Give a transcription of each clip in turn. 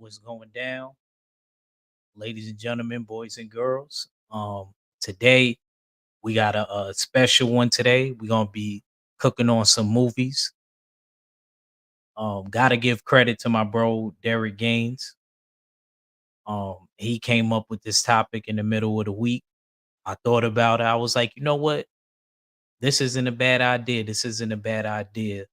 what's going down, ladies and gentlemen, boys and girls. Today we got a special one. Today we're gonna be cooking on some movies. Gotta give credit to my bro Derek Gaines. He came up with this topic in the middle of the week. I thought about it. I was like, you know what? This isn't a bad idea. This isn't a bad idea.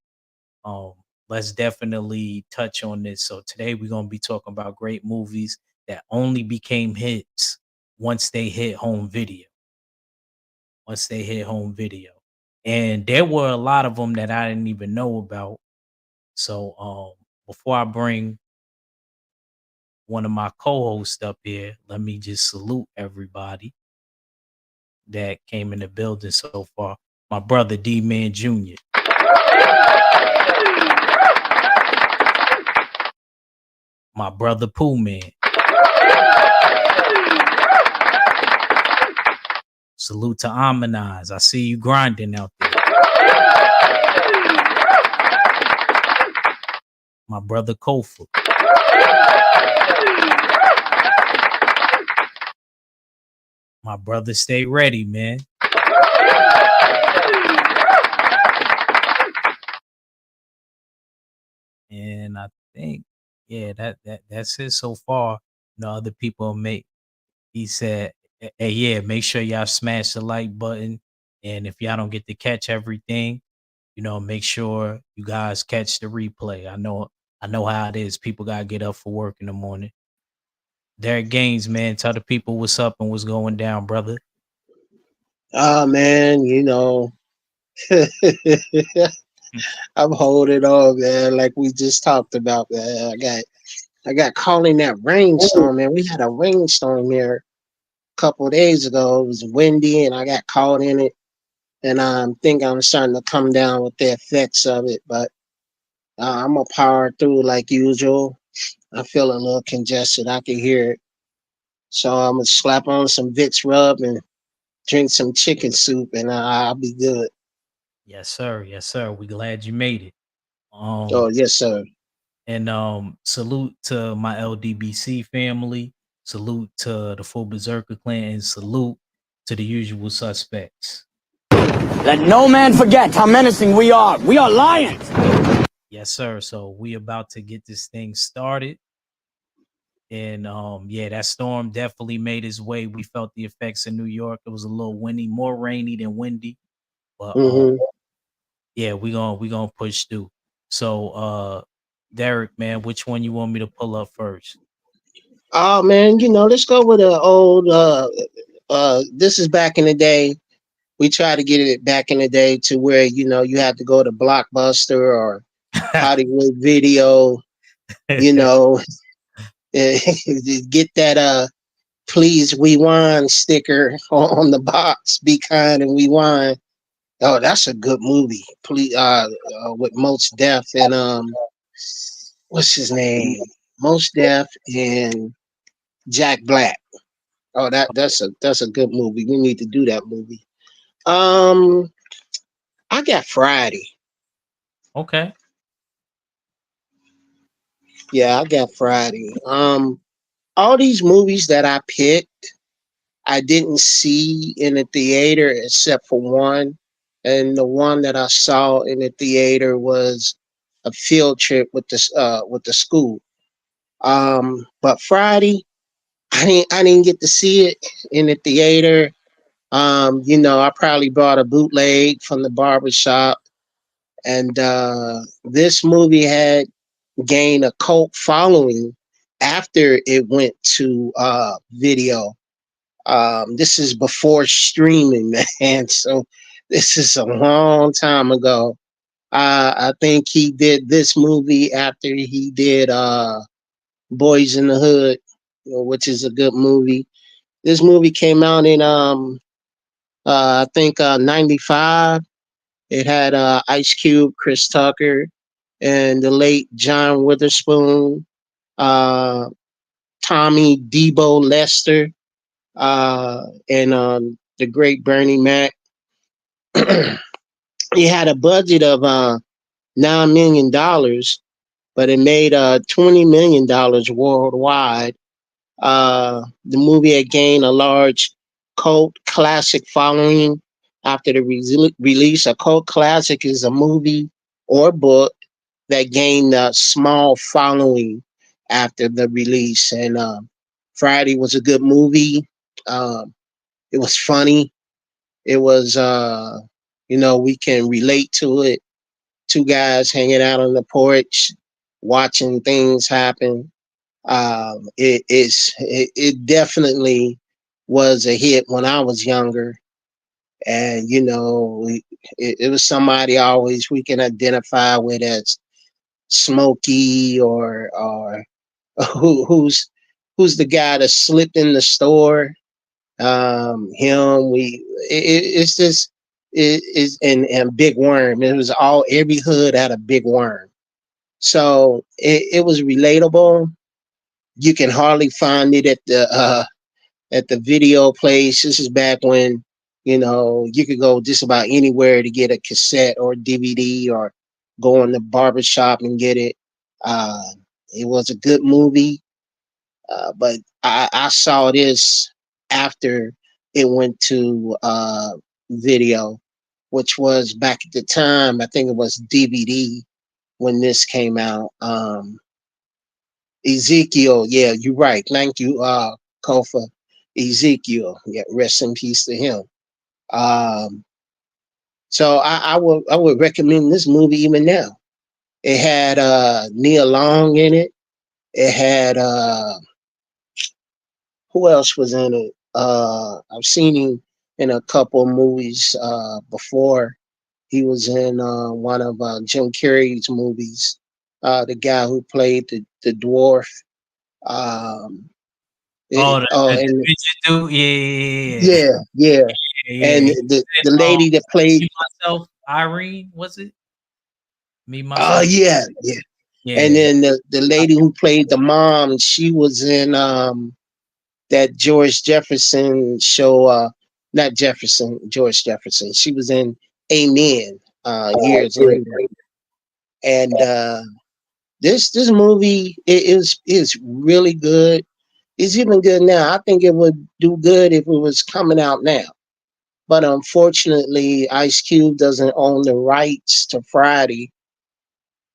Um, let's definitely touch on this. So today we're gonna be talking about great movies that only became hits once they hit home video. Once they hit home video, and there were a lot of them that I didn't even know about. So before I bring one of my co-hosts up here, let me just salute everybody that came in the building so far. My brother D Man Jr. My brother Pooh Man. Salute to Amanize. I see you grinding out there. My brother Kofa. My brother Stay Ready, man. And I think, yeah, that's it so far. Other people make. He said, "Hey, yeah, make sure y'all smash the like button, and if y'all don't get to catch everything, make sure you guys catch the replay. I know how it is. People gotta get up for work in the morning." Derek Gaines, man, tell the people what's up and what's going down, brother. Oh man, I'm holding on, man. Like we just talked about, man. I got caught in that rainstorm, man. We had a rainstorm here a couple of days ago. It was windy, and I got caught in it. And I think I'm starting to come down with the effects of it, but I'm gonna power through like usual. I feel a little congested. I can hear it, so I'm gonna slap on some Vicks rub and drink some chicken soup, and I'll be good. Yes, sir. Yes, sir. We glad you made it. Oh Um, yes, sir. and salute to my LDBC family. Salute to the full Berserker clan, and salute to the usual suspects. Let no man forget how menacing we are. We are lions. Yes, sir. So we about to get this thing started. And yeah, that storm definitely made its way. We felt the effects in New York. It was a little windy, more rainy than windy. But hmm yeah, we gonna push through. So Derek, man, which one you want me to pull up first? Oh man, let's go with an old. This is back in the day. We tried to get it back in the day to where you had to go to Blockbuster or Hollywood Video. You know, get that please we won sticker on the box. Be kind and we won. Oh, that's a good movie. Please, with Most Def and what's his name? Most Def and Jack Black. Oh, that's a good movie. We need to do that movie. Um, I got Friday. Okay. Yeah, I got Friday. All these movies that I picked, I didn't see in the theater except for one, and the one that I saw in the theater was a field trip with the school. But Friday, I didn't get to see it in the theater. I probably bought a bootleg from the barber shop, and this movie had gained a cult following after it went to video. This is before streaming, man. So this is a long time ago. I think he did this movie after he did Boys in the Hood, which is a good movie. This movie came out in I think '95. It had Ice Cube, Chris Tucker, and the late John Witherspoon, uh, Tommy Debo Lester, and the great Bernie Mac. He had a budget of $9 million, but it made $20 million worldwide. The movie had gained a large cult classic following after the release. A cult classic is a movie or book that gained a small following after the release. And Friday was a good movie. Um, it was funny. It was, we can relate to it. Two guys hanging out on the porch, watching things happen. It definitely was a hit when I was younger, and it was somebody always we can identify with as Smokey or who's the guy that slipped in the store. Him. It's just it is and Big Worm. It was all every hood had a Big Worm, so it was relatable. You can hardly find it at the video place. This is back when you could go just about anywhere to get a cassette or DVD or go in the barber shop and get it. Uh, it was a good movie, but I saw this after it went to video, which was back at the time. I think it was DVD when this came out. Ezekiel, yeah, you're right. Thank you, Kofa. Ezekiel, yeah, rest in peace to him. Um, so I would recommend this movie even now. It had Nia Long in it. It had who else was in it? I've seen him in a couple of movies before. He was in one of Jim Carrey's movies. The guy who played the dwarf. Um, Oh, the and midget dude? Yeah, yeah, yeah. yeah, And yeah. He the said, lady that played, Me, Myself, Irene, was it? Me, Myself, yeah, yeah. And yeah. then the lady who played the mom, she was in that George Jefferson show. Not Jefferson, George Jefferson. She was in Amen years later. And this movie is really good. It's even good now. I think it would do good if it was coming out now. But unfortunately, Ice Cube doesn't own the rights to Friday,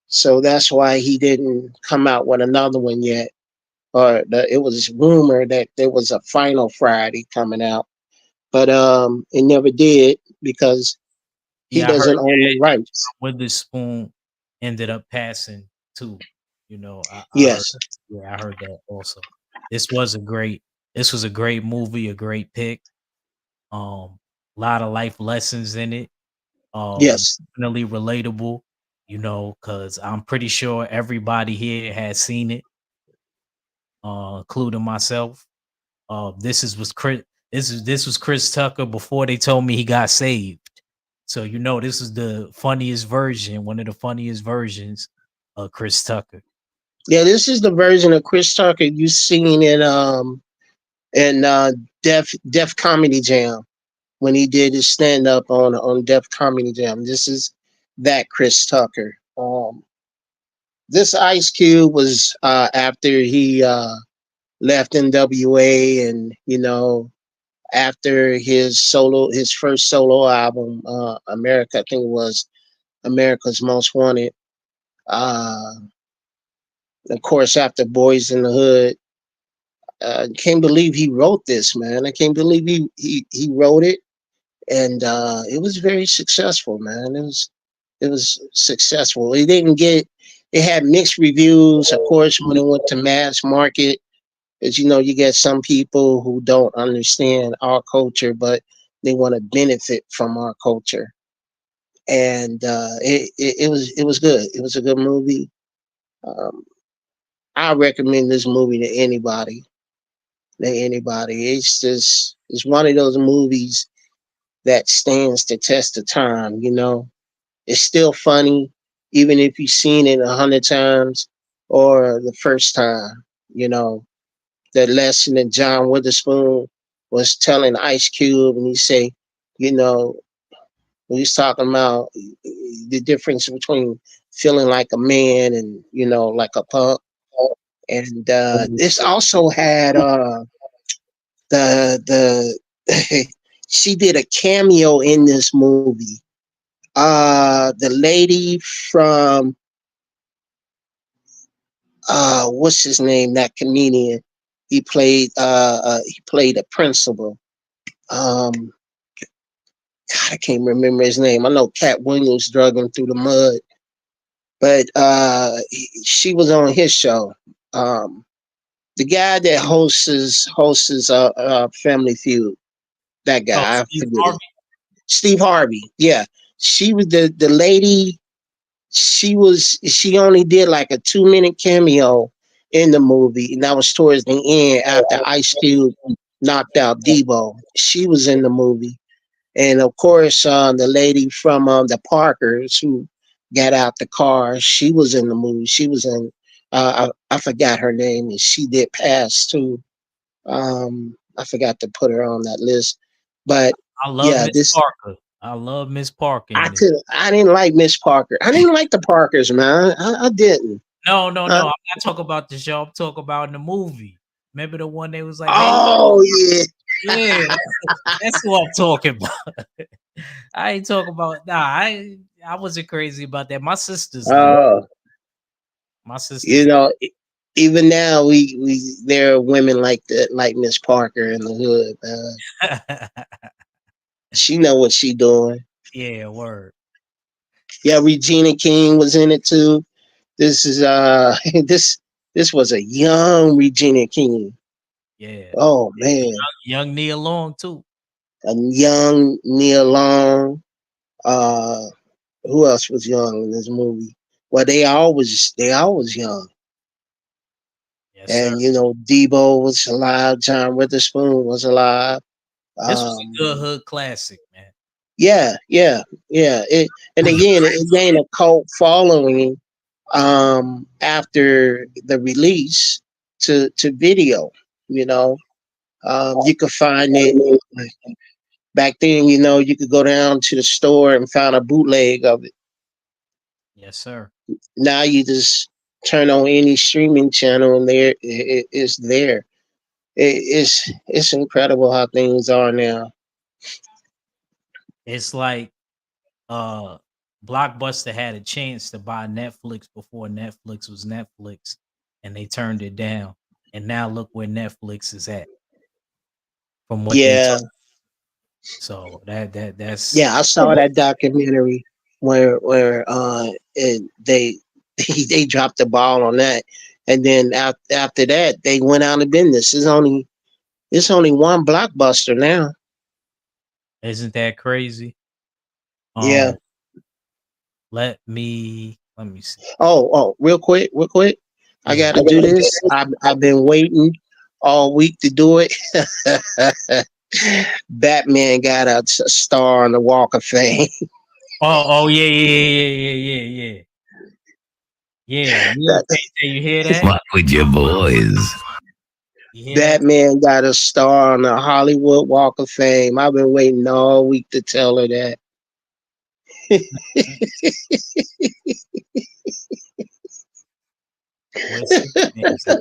so that's why he didn't come out with another one yet. It was rumored that there was a final Friday coming out, but it never did because he Yeah, I heard doesn't own the that rights. Witherspoon ended up passing too. I heard. Yes, Yeah, I heard that also. This was a great. This was a great movie, a great pick. A lot of life lessons in it. yes, Definitely relatable. Because I'm pretty sure everybody here has seen it, including myself. Was Chris. This was Chris Tucker before they told me he got saved. So this is the funniest version, one of the funniest versions of Chris Tucker. yeah. This is the version of Chris Tucker you seen in Def Comedy Jam when he did his stand up on Def Comedy Jam. This is that Chris Tucker. This Ice Cube was after he left NWA, and after his first solo album, America, I think it was America's Most Wanted. Uh, of course, after Boys in the Hood, I can't believe he wrote this, man. I can't believe he wrote it, and it was very successful, man. It was successful. It didn't get. It had mixed reviews, of course, when it went to mass market. As you get some people who don't understand our culture, but they want to benefit from our culture. And it was good. It was a good movie. Um, I recommend this movie to anybody. To anybody. It's one of those movies that stands the test of time. It's still funny, even if you've seen it 100 times or the first time. You know, that lesson that John Witherspoon was telling Ice Cube, and he say, you know, when he's talking about the difference between feeling like a man and like a punk. And this also had the she did a cameo in this movie. The lady from what's his name? That comedian. He played a principal. Um, God, I can't remember his name. I know Cat Williams drug him through the mud, but she was on his show. Um, the guy that hosts Family Feud. That Oh, guy, I Steve forget it. Harvey. Steve Harvey. Yeah, she was the lady. She only did like a 2 minute cameo in the movie, and that was towards the end after Ice Cube knocked out Debo. She was in the movie, and of course, the lady from the Parkers who got out the car, she was in the movie. She was in. I forgot her name, and she did pass too. I forgot to put her on that list, but I love yeah, Miss this Parker. I love Miss Parker I in this. could. I didn't like Miss Parker. I didn't like the Parkers, man. I didn't. No, no, Uh, no. I'm not talking about the show. I'm talking about in the movie. Remember the one they was like, "Hey, oh yeah. yeah, that's what I'm talking about." I ain't talking about. Nah, I wasn't crazy about that. My sisters like. Oh, My you sisters. know, even now we there are women like that, like Miss Parker in the hood. She know what she doing. Yeah, word. Yeah, Regina King was in it too. This is this was a young Regina King. Yeah. Oh And man, young Nia Long too. a young Neil Long. Uh, who else was young in this movie? Well, they always young. Yes, sir. And Debo was alive. John Witherspoon was alive. This was a good Um, hood classic, man. yeah, yeah, yeah. And again, it gained a cult following after the release to video. You know, you could find it back then. You could go down to the store and find a bootleg of it. Yes, sir. Now you just turn on any streaming channel and it's there. It's incredible how things are now. It's like Blockbuster had a chance to buy Netflix before Netflix was Netflix and they turned it down. And now look where Netflix is at from what they Yeah, told. So that's yeah. I saw that documentary where they dropped the ball on that, and then after that they went out of business. It's only one Blockbuster now. isn't that crazy? Yeah. Um let me see. Oh, real quick. I Yeah. got to do this. I've been waiting all week to do it. Batman got a star on the Walk of Fame. Oh, yeah, yeah, yeah, yeah, yeah, yeah. Yeah, yeah, That you hear that? Fuck with your boys. You hear that? Batman got a star on the Hollywood Walk of Fame. I've been waiting all week to tell her that. Mm, What's his name? So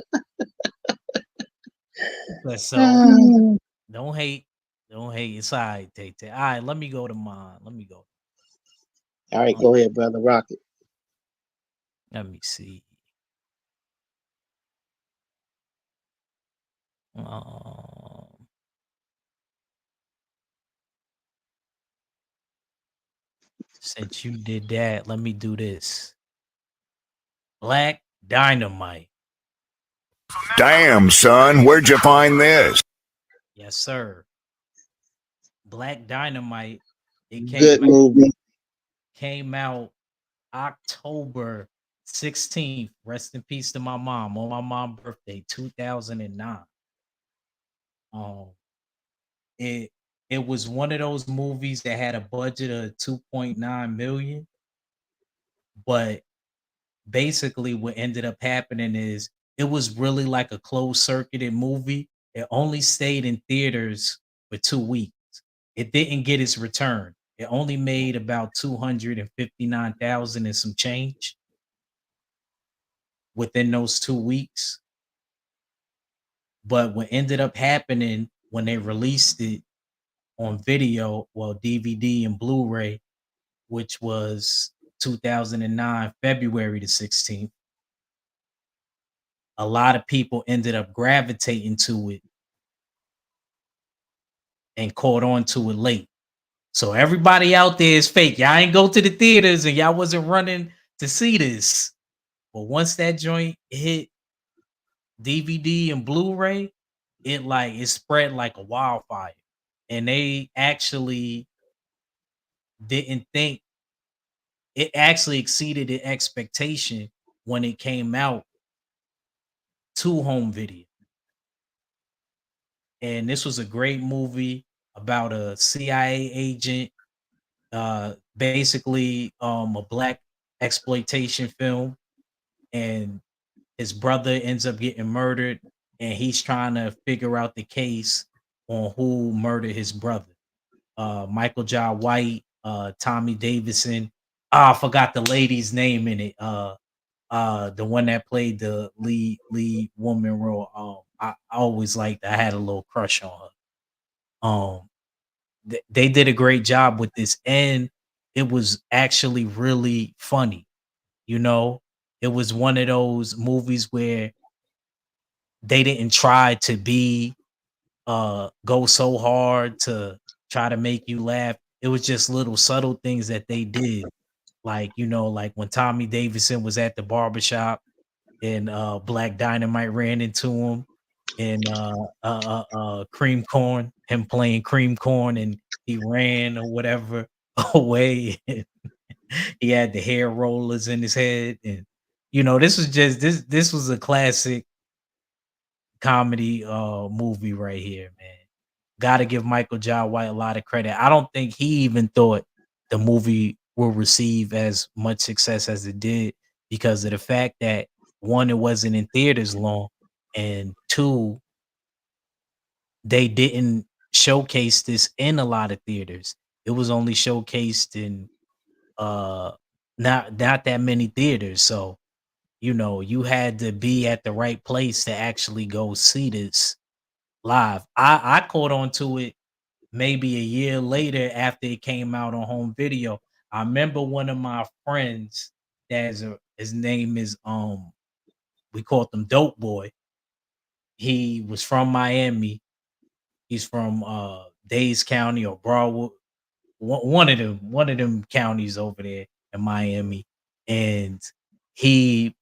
All don't hate, don't hate. It's all right, Tay. All right, let me go to mine. Let me go. right, Uh, go ahead, brother. Rock it. Let me see. Um, since you did that, let me do this. Black Dynamite. Damn, son, where'd you find this? Yes, sir. Black Dynamite. It Good movie. came out October 16th. Rest in peace to my mom. On my mom's birthday, 2009. Um, it it was one of those movies that had a budget of 2.9 million, but basically what ended up happening is it was really like a closed circuited movie. It only stayed in theaters for 2 weeks. It didn't get its return. It only made about 259,000 and some change. within those 2 weeks. But what ended up happening when they released it on video, well, DVD and Blu-ray, which was 2009, February the 16th, a lot of people ended up gravitating to it and caught on to it late. So everybody out there is fake. Y'all ain't go to the theaters and y'all wasn't running to see this. But once that joint hit DVD and Blu-ray, it spread like a wildfire. And they actually didn't think it actually exceeded the expectation when it came out to home video. And this was a great movie about a CIA agent, basically a black exploitation film, and his brother ends up getting murdered, and he's trying to figure out the case on who murdered his brother. Michael Jai White, Tommy Davidson. I forgot the lady's name in it. The one that played the lead woman role. I always liked. I had a little crush on her. They did a great job with this, and it was actually really funny. You know, it was one of those movies where they didn't try to be go so hard to try to make you laugh. It was just little subtle things that they did. Like, like when Tommy Davidson was at the barbershop and Black Dynamite ran into him and Cream Corn, him playing Cream Corn, and he ran or whatever away. He had the hair rollers in his head. And this was just this was a classic comedy movie right here, man. Gotta give Michael Jai White a lot of credit. I don't think he even thought the movie will receive as much success as it did because of the fact that one, it wasn't in theaters long, and two, they didn't showcase this in a lot of theaters. It was only showcased in uh not that many theaters. So, you had to be at the right place to actually go see this live. I caught on to it maybe a year later after it came out on home video. I remember one of my friends his name is we called him Dope Boy. He was from Miami. He's from Dades County or Broadwood, one of them counties over there in Miami. And he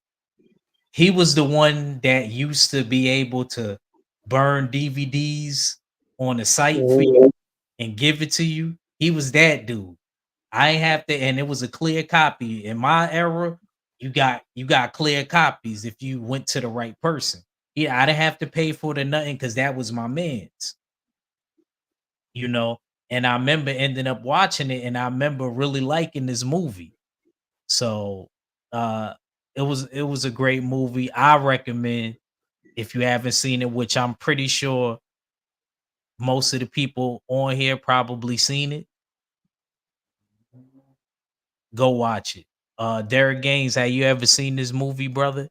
he was the one that used to be able to burn DVDs on a site for you Mhm. and give it to you. He was that dude. I ain't have to, and it was a clear copy. In my era, you got clear copies if you went to the right person. Yeah, I didn't have to pay for the nothing because that was my man's, you know. And I remember ending up watching it, and I remember really liking this movie. So uh it was a great movie. I recommend if you haven't seen it, which I'm pretty sure most of the people on here probably seen it, go watch it. Derek Gaines, have you ever seen this movie, brother?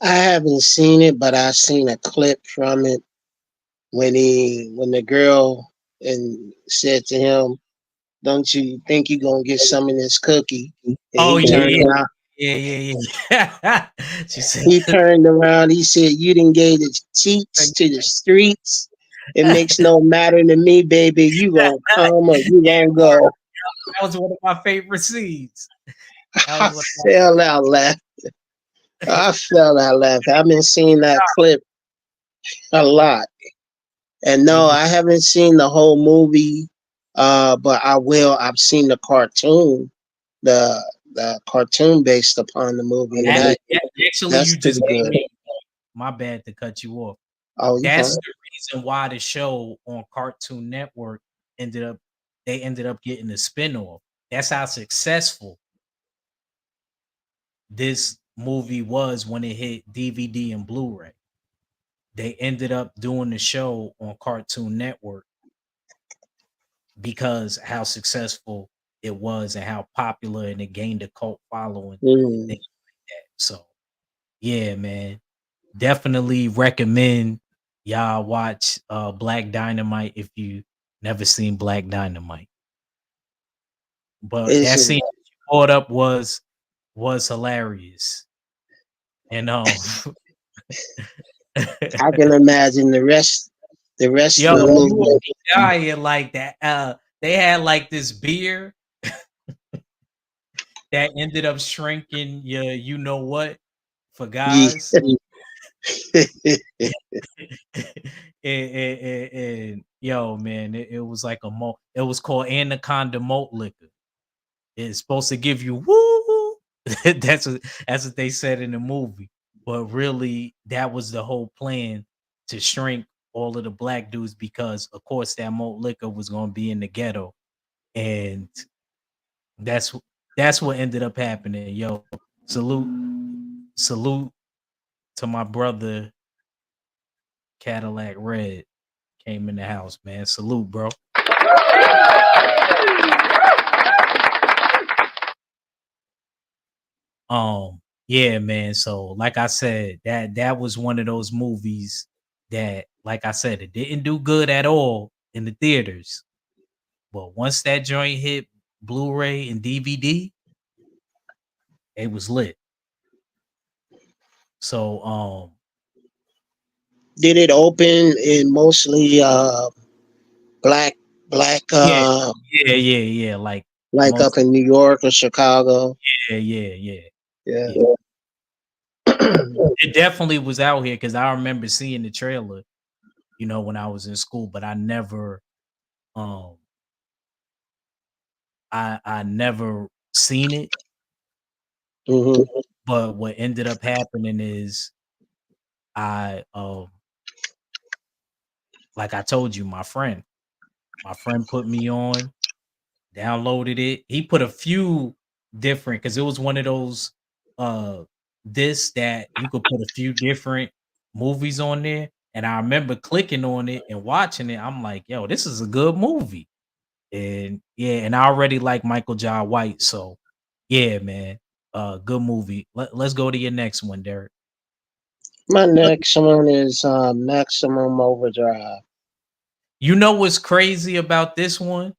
I haven't seen it, but I seen a clip from it when the girl and said to him, "Don't you think you gonna get some of this cookie?" And Oh he yeah, turned yeah, around. yeah, yeah, yeah. She said, He turned around. He said, "You didn't gave the cheats to the streets. It makes no matter to me, baby. You gonna come or you gonna go." that was one of my favorite scenes. That I was one of fell out laughing. my I fell out laughing. I've been seeing that clip a lot. And it no, was I haven't seen the whole movie, but I will. I've seen the the cartoon based upon the movie, and actually that's you just pretty gave good. me my bad to cut you off. Oh, you That's fine? the reason why the show on Cartoon Network ended up they ended up getting a spinoff. That's how successful this movie was when it hit DVD and Blu-ray. They ended up doing the show on Cartoon Network because how successful it was and how popular and it gained a cult following and Mm. things like that. So Yeah, man. Definitely recommend y'all watch Black Dynamite if you never seen Black Dynamite. But Is that scene that you brought up was hilarious. And I can imagine the rest yo, of the you would movie. be dying like that. They had like this beer that ended up shrinking your you know what for Yeah. guys. And yo, man, it was like a it was called Anaconda malt liquor. It's supposed to give you woo. That's what they said in the movie. But really, that was the whole plan to shrink all of the black dudes because, of course, that malt liquor was going to be in the ghetto, and that's that's what ended up happening. Yo, salute to my brother Cadillac Red came in the house, man. Salute, bro. Yeah, man. So, like I said, that was one of those movies that, like I said, it didn't do good at all in the theaters. But once that joint hit Blu-ray and DVD, it was lit. So, Did it open in mostly black black yeah, yeah. like Most, up in New York or Chicago? yeah. Yeah. Yeah. It definitely was out here because I remember seeing the trailer, when I was in school, but um I never seen it. Hmm. But what ended up happening is I like I told you, my friend put me on, downloaded it. He put a few different because it was one of those discs that you could put a few different movies on there. And I remember clicking on it and watching it. I'm like, yo, this is a good movie. And yeah, and I already like Michael John White. So yeah, man. Good movie. Let's go to your next one, Derek. My next one is Maximum Overdrive. You know what's crazy about this one?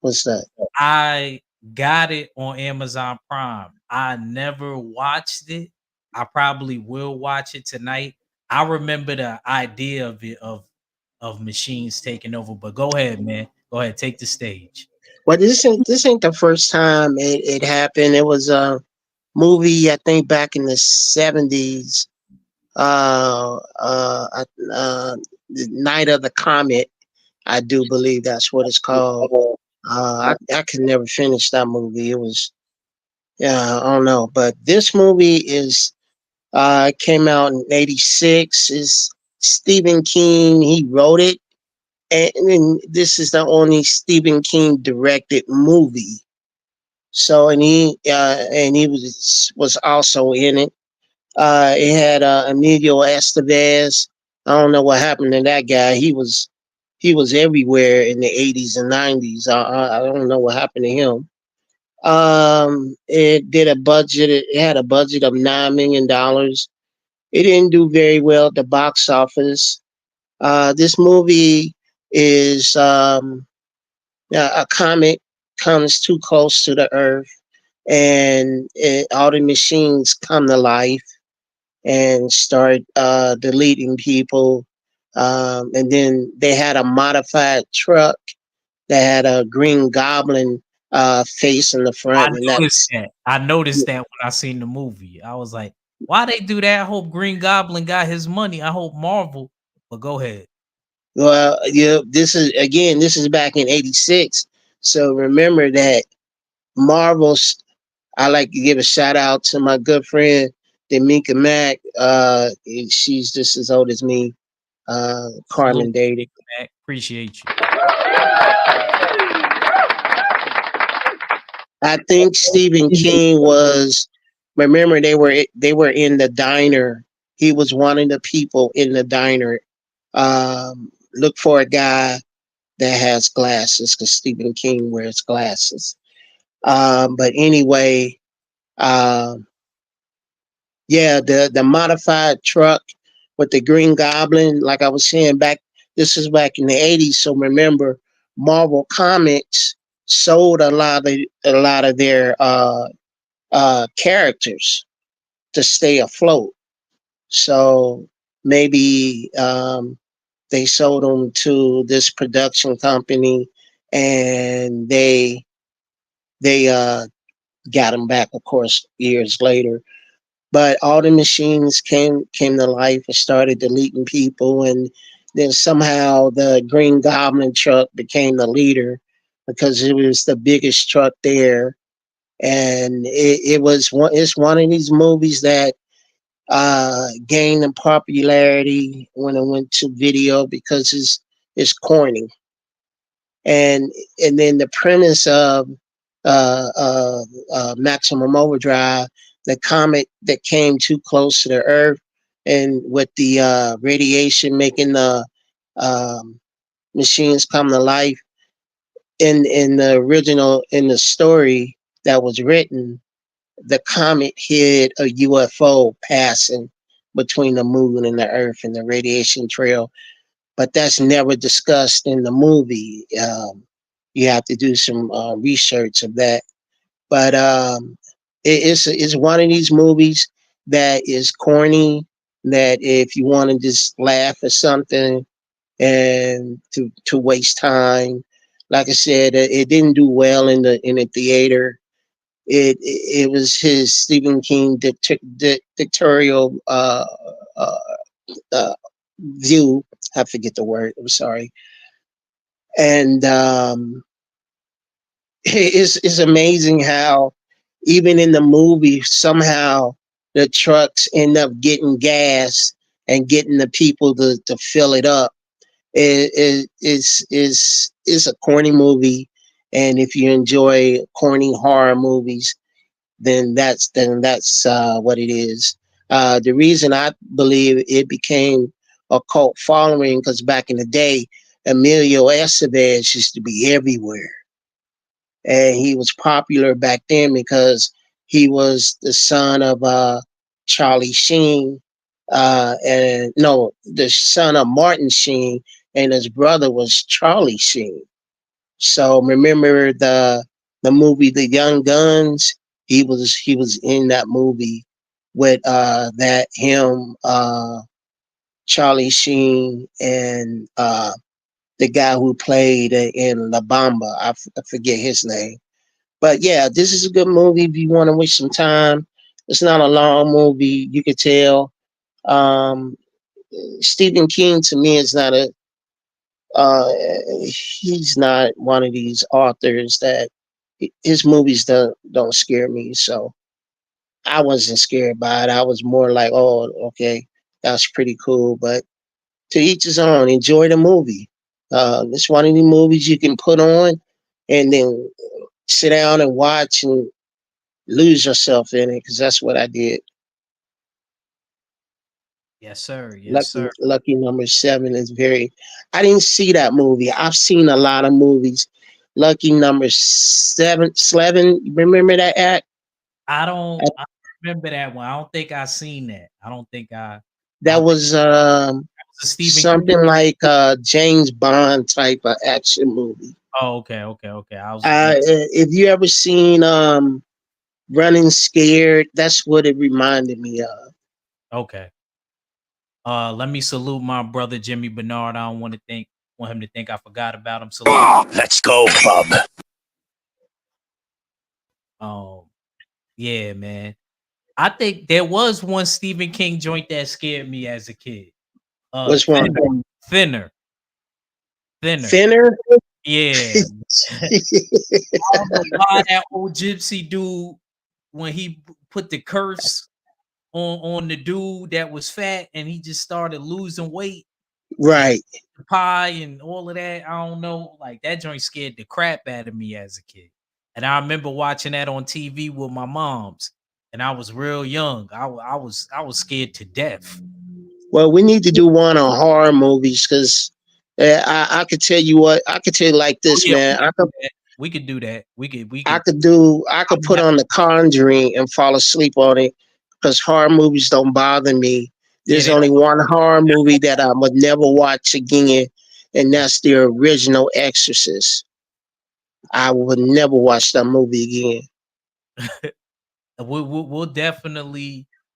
What's that? I got it on Amazon Prime. I never watched it. I probably will watch it tonight. I remember the idea of it of machines taking over, but go ahead, man. Go ahead, take the stage. Well, this ain't the first time it happened. It was a movie I think back in the '70s. The Night of the Comet. I do believe that's what it's called. I could never finish that movie. It was, yeah, I don't know, but this movie is came out in '86. Is Stephen King? He wrote it, and this is the only Stephen King directed movie. So and he was also in it. It had Emilio Estevez. I don't know what happened to that guy. He was everywhere in the '80s and '90s. I don't know what happened to him. It did a budget. It had a budget of $9 million. It didn't do very well at the box office. This movie is a comet comes too close to the Earth, and all the machines come to life and start deleting people. And then they had a modified truck that had a Green Goblin face in the I front, and noticed that's that. I noticed that when I seen the movie. I was like, why they do that? I hope Green Goblin got his money. I hope Marvel. But go ahead. well, yeah. This is back in '86. So remember that Marvel's. I like to give a shout out to my good friend Demika Mack. She's just as old as me. Salute, Carmen dated. Mac. Appreciate you. I think Stephen King was. Remember, they were in the diner. He was one of the people in the diner. Look for a guy that has glasses because Stephen King wears glasses. But anyway, um, Yeah, the modified truck with the Green Goblin. Like I was saying back, this is back in the '80s. So remember, Marvel Comics sold a lot of their characters to stay afloat. So maybe they sold them to this production company, and they got them back, of course, years later. But all the machines came to life and started deleting people, and then somehow the Green Goblin truck became the leader because it was the biggest truck there, and it's one of these movies that gained in popularity when it went to video because it's corny, and then the premise of uh, uh, Maximum Overdrive, the comet that came too close to the Earth, and with the radiation making the um, machines come to life. In the original, in the story that was written, the comet hit a UFO passing between the moon and the Earth, and the radiation trail, but that's never discussed in the movie. You have to do some research of that. But it's one of these movies that is corny. That if you want to just laugh at something and to waste time, like I said, it didn't do well in the theater. It was his Stephen King dictatorial uh, uh, view. I forget the word. I'm sorry. And it's amazing how even in the movie somehow the trucks end up getting gas and getting the people to fill it up. It's a corny movie, and if you enjoy corny horror movies, then that's what it is. The reason I believe it became a cult following because back in the day, Emilio Estevez used to be everywhere, and he was popular back then because he was the son of Charlie Sheen, and no, the son of Martin Sheen, and his brother was Charlie Sheen. So remember the movie The Young Guns? He was in that movie with that him Charlie Sheen and the guy who played in La Bamba. I forget his name. But yeah, this is a good movie if you want to waste some time. It's not a long movie. You could tell. Um, Stephen King to me is not a uh, he's not one of these authors that his movies don't scare me. So I wasn't scared by it. I was more like, oh, okay, that's pretty cool. But to each his own. Enjoy the movie. It's one of the movies you can put on and then sit down and watch and lose yourself in it because that's what I did. Yes, sir. Yes, Lucky, sir. Lucky Number Seven is very. I didn't see that movie. I've seen a lot of movies. Lucky Number Seven, Slevin. Remember that act? I remember that one. I don't think I seen that. I That don't think was it was a Stephen King. something like a James Bond type of action movie. Oh, okay, okay, okay. I was yeah, If you ever seen Running Scared, that's what it reminded me of. okay. Let me salute my brother Jimmy Bernard. I don't want him to think I forgot about him. Salute. Let's go, bub. Um, yeah, man. I think there was one Stephen King joint that scared me as a kid. Which one? Thinner, thinner. Thinner? Yeah. I don't know why that old gypsy dude when he put the curse on the dude that was fat and he just started losing weight and Right. the pie and all of that. I don't know. Like that joint scared the crap out of me as a kid. And I remember watching that on TV with my moms. And I was real young. I was scared to death. Well, we need to do one on horror movies because I could tell you what I could tell you like Oh this, yeah, man. we could do that. We could I we could do I I could would put have on The Conjuring and fall asleep on it, because horror movies don't bother me. Yeah, There's they don't. only one horror movie that I would never watch again, and that's the original Exorcist. I would never watch that movie again.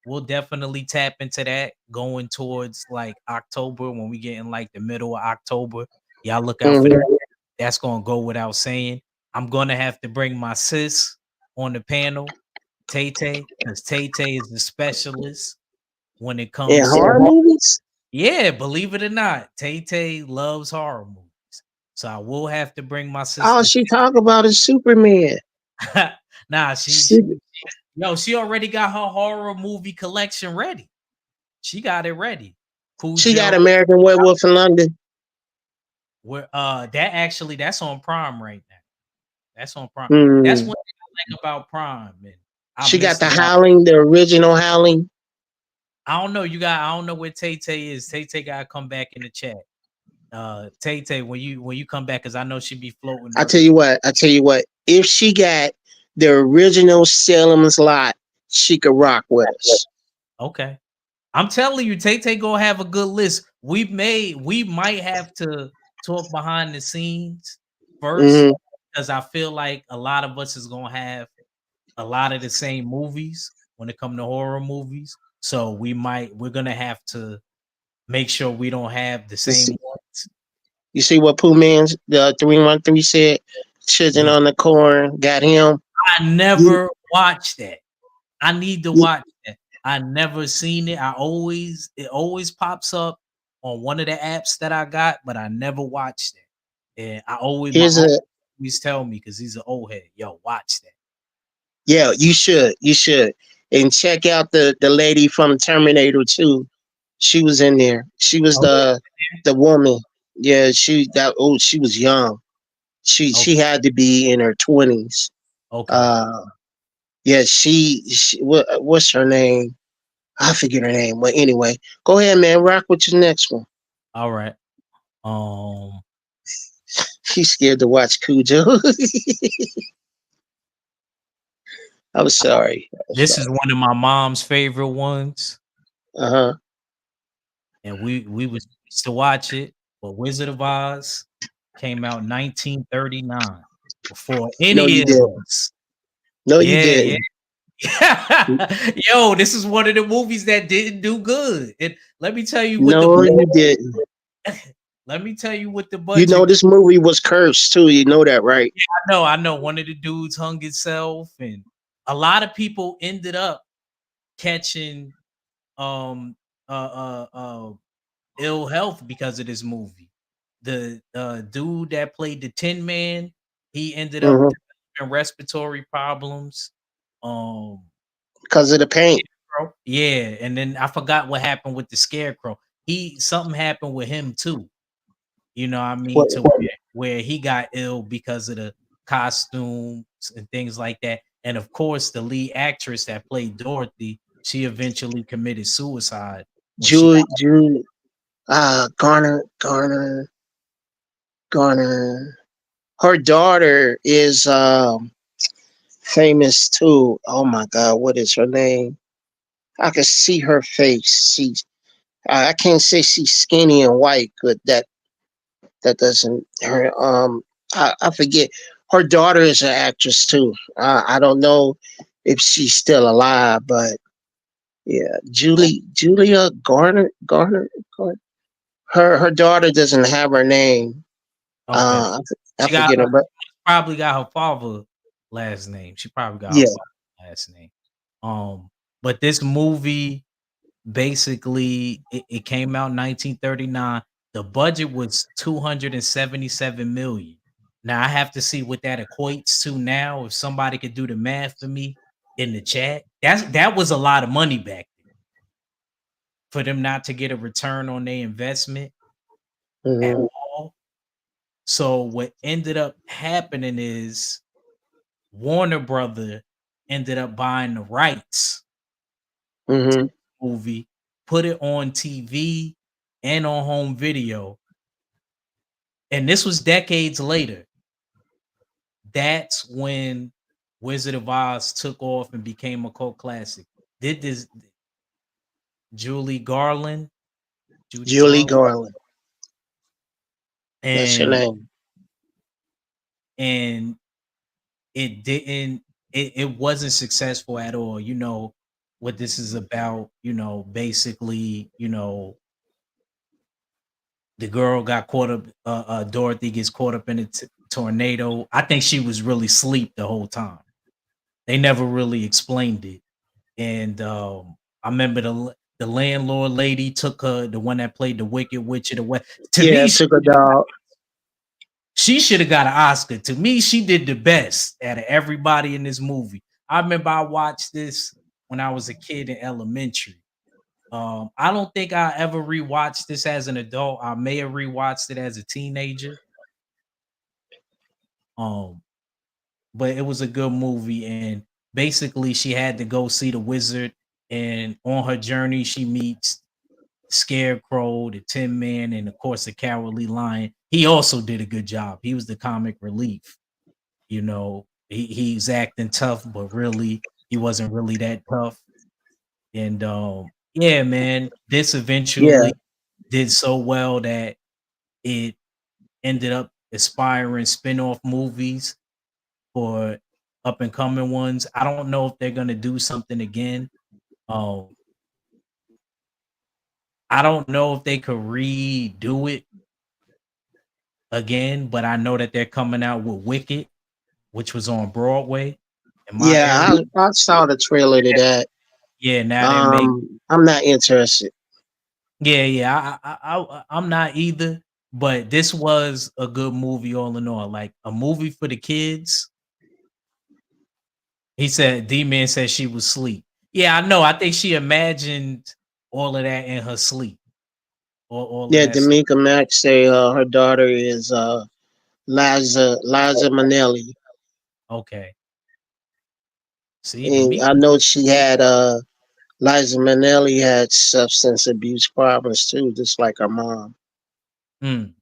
We'll definitely tap into that going towards like October when we get in like the middle of October. Y'all look out for that. Hmm. That's gonna go without saying. I'm gonna have to bring my sis on the panel, Tay Tay, because Tay Tay is the specialist when it And comes to, horror movies? yeah, believe it or not, Tay Tay loves horror movies. So I will have to bring my All sister. she talk about is Superman. Nah, She, she already got her horror movie collection ready. She got it ready. she got Cujo, American Werewolf in London. where that's on Prime right now. That's on Prime. That's Hmm. what I like about Prime, and I She got missed the a lot. Howling, the original Howling. I don't know. I don't know where Tay Tay is. Tay Tay gotta come back in the chat. Tay Tay, when you come back, because I know she be floating I around. tell you what. I tell you what. If she got the original Salem's Lot, she could rock with us. Okay. I'm telling you, Tay Tay gonna have a good list. We might have to talk behind the scenes first, Hmm. because I feel like a lot of us is gonna have a lot of the same movies when it come to horror movies. So we're gonna have to make sure we don't have the You same see, ones. you see what Pooh Man's the 313 said? Children Yeah. on the corn got him. I You, never watched that. I need to you, watch that. I never seen it. It always pops up on one of the apps that I got, but I never watched it. And my here's uncle a always tell me because he's an old head, yo, watch that. Yeah, you should. You should. And check out the lady from Terminator 2. She was in there. She was Oh, the woman. Yeah, she was young. okay, She had to be in her 20s. okay, Uh yeah, what's her name? I forget her name. But anyway, go ahead, man. Rock with your next one. all right. Um, She's scared to watch Cujo. I'm sorry. I'm this is sorry. one of my mom's favorite ones, Uh-huh. and we used to watch it. But Wizard of Oz came out 1939 before No, any you of didn't. us. No, you Yeah, yeah. didn't. Yo, this is one of the movies that didn't do good. And let me tell you what the No, you didn't. let me tell you what the You budget. know this movie was cursed too. You know that, right? I know. One of the dudes hung himself, and a lot of people ended up catching um ill health because of this movie. The dude that played the Tin Man, he ended up Hmm. developing respiratory problems. Um, Because of the paint. Yeah, and then I forgot what happened with the Scarecrow. Something happened with him too. You know what I mean? What? To where he got ill because of the costumes and things like that. And of course, the lead actress that played Dorothy, she eventually committed suicide when she got. Julie. Garner. Her daughter is famous too. Oh my God, what is her name? I can see her face. I can't say she's skinny and white, but that doesn't her I forget. Her daughter is an actress too. I don't know if she's still alive, but yeah, Julia Garner. Her daughter doesn't have her name. Okay, I she forget her, but probably got her father last name. She probably got her yeah. father last name. But this movie basically it came out in 1939. The budget was 277 million. Now I have to see what that equates to now. If somebody could do the math for me in the chat, that was a lot of money back then for them not to get a return on their investment at Hmm. all. So what ended up happening is Warner Brother ended up buying the rights Hmm. movie, put it on TV and on home video. And this was decades later. That's when Wizard of Oz took off and became a cult classic. did this Julie Garland, Judy Julie Garland, Garland. That's her and name. and it didn't it wasn't successful at all. You know what this is about, basically, the girl got caught up, Dorothy gets caught up in a tornado. I think she was really asleep the whole time. They never really explained it. And I remember the landlord lady took her, the one that played the Wicked Witch of the West. To Yeah, me, took a dog. she should have got an Oscar. To me, she did the best out of everybody in this movie. I remember I watched this when I was a kid in elementary. I don't think I ever rewatched this as an adult. I may have rewatched it as a teenager. Um, but it was a good movie, and basically she had to go see the wizard, and on her journey she meets Scarecrow, the Tin Man, and of course the Cowardly Lion. He also did a good job. He was the comic relief. He's acting tough, but really he wasn't really that tough. And yeah, man, this Yeah, eventually did so well that it ended up aspiring spin-off movies for up and coming ones. I don't know if they're gonna do something again. Um, I don't know if they could redo it again, but I know that they're coming out with Wicked, which was on Broadway in my area. yeah. I saw the trailer to that. Yeah, now they're making. I'm not interested. Yeah, yeah. I'm not either, but this was a good movie all in all. Like a movie for the kids. He said D-Man said she was asleep. Yeah, I know. I think she imagined all of that in her sleep. All of Yeah, that stuff. D'Amica Max say her daughter is Liza Minnelli, Okay. See, the and meat. I know she had Liza Minnelli had substance abuse problems too, just like her mom. Mm.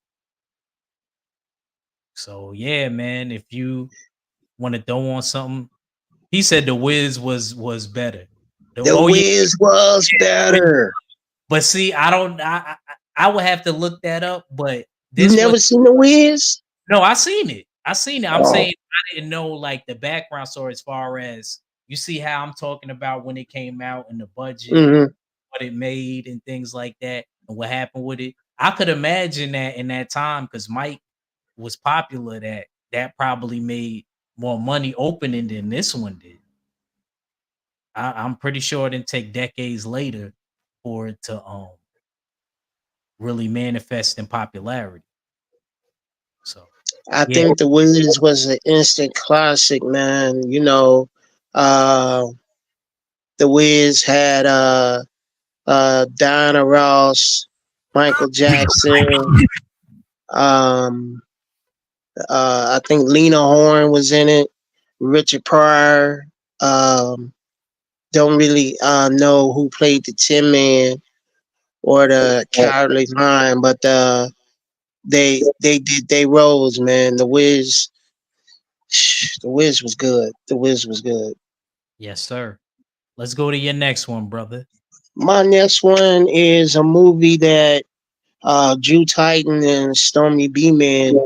So yeah, man. If you want to throw on something, he said the Wiz was better. The Oh yeah, Wiz was Wiz. better. But see, I don't. I would have to look that up. But You this was never seen the Wiz? no. I seen it. I seen it. I'm Oh, saying I didn't know like the background story as far as you see how I'm talking about when it came out and the budget, hmm what it made, and things like that, and what happened with it. I could imagine that in that time because Mike was popular. That probably made more money opening than this one did. I'm pretty sure it didn't take decades later for it to really manifest in popularity. So I yeah, think the Wiz was an instant classic, man. Uh, the Wiz had Diana Ross, Michael Jackson. Um, I think Lena Horne was in it. Richard Pryor. Um, don't really know who played the Tin Man or the Cowardly Lion, but they did they roles, man. The Wiz was good. The Wiz was good. yes, sir. Let's go to your next one, brother. My next one is a movie that Drew Titan and Stormy B Man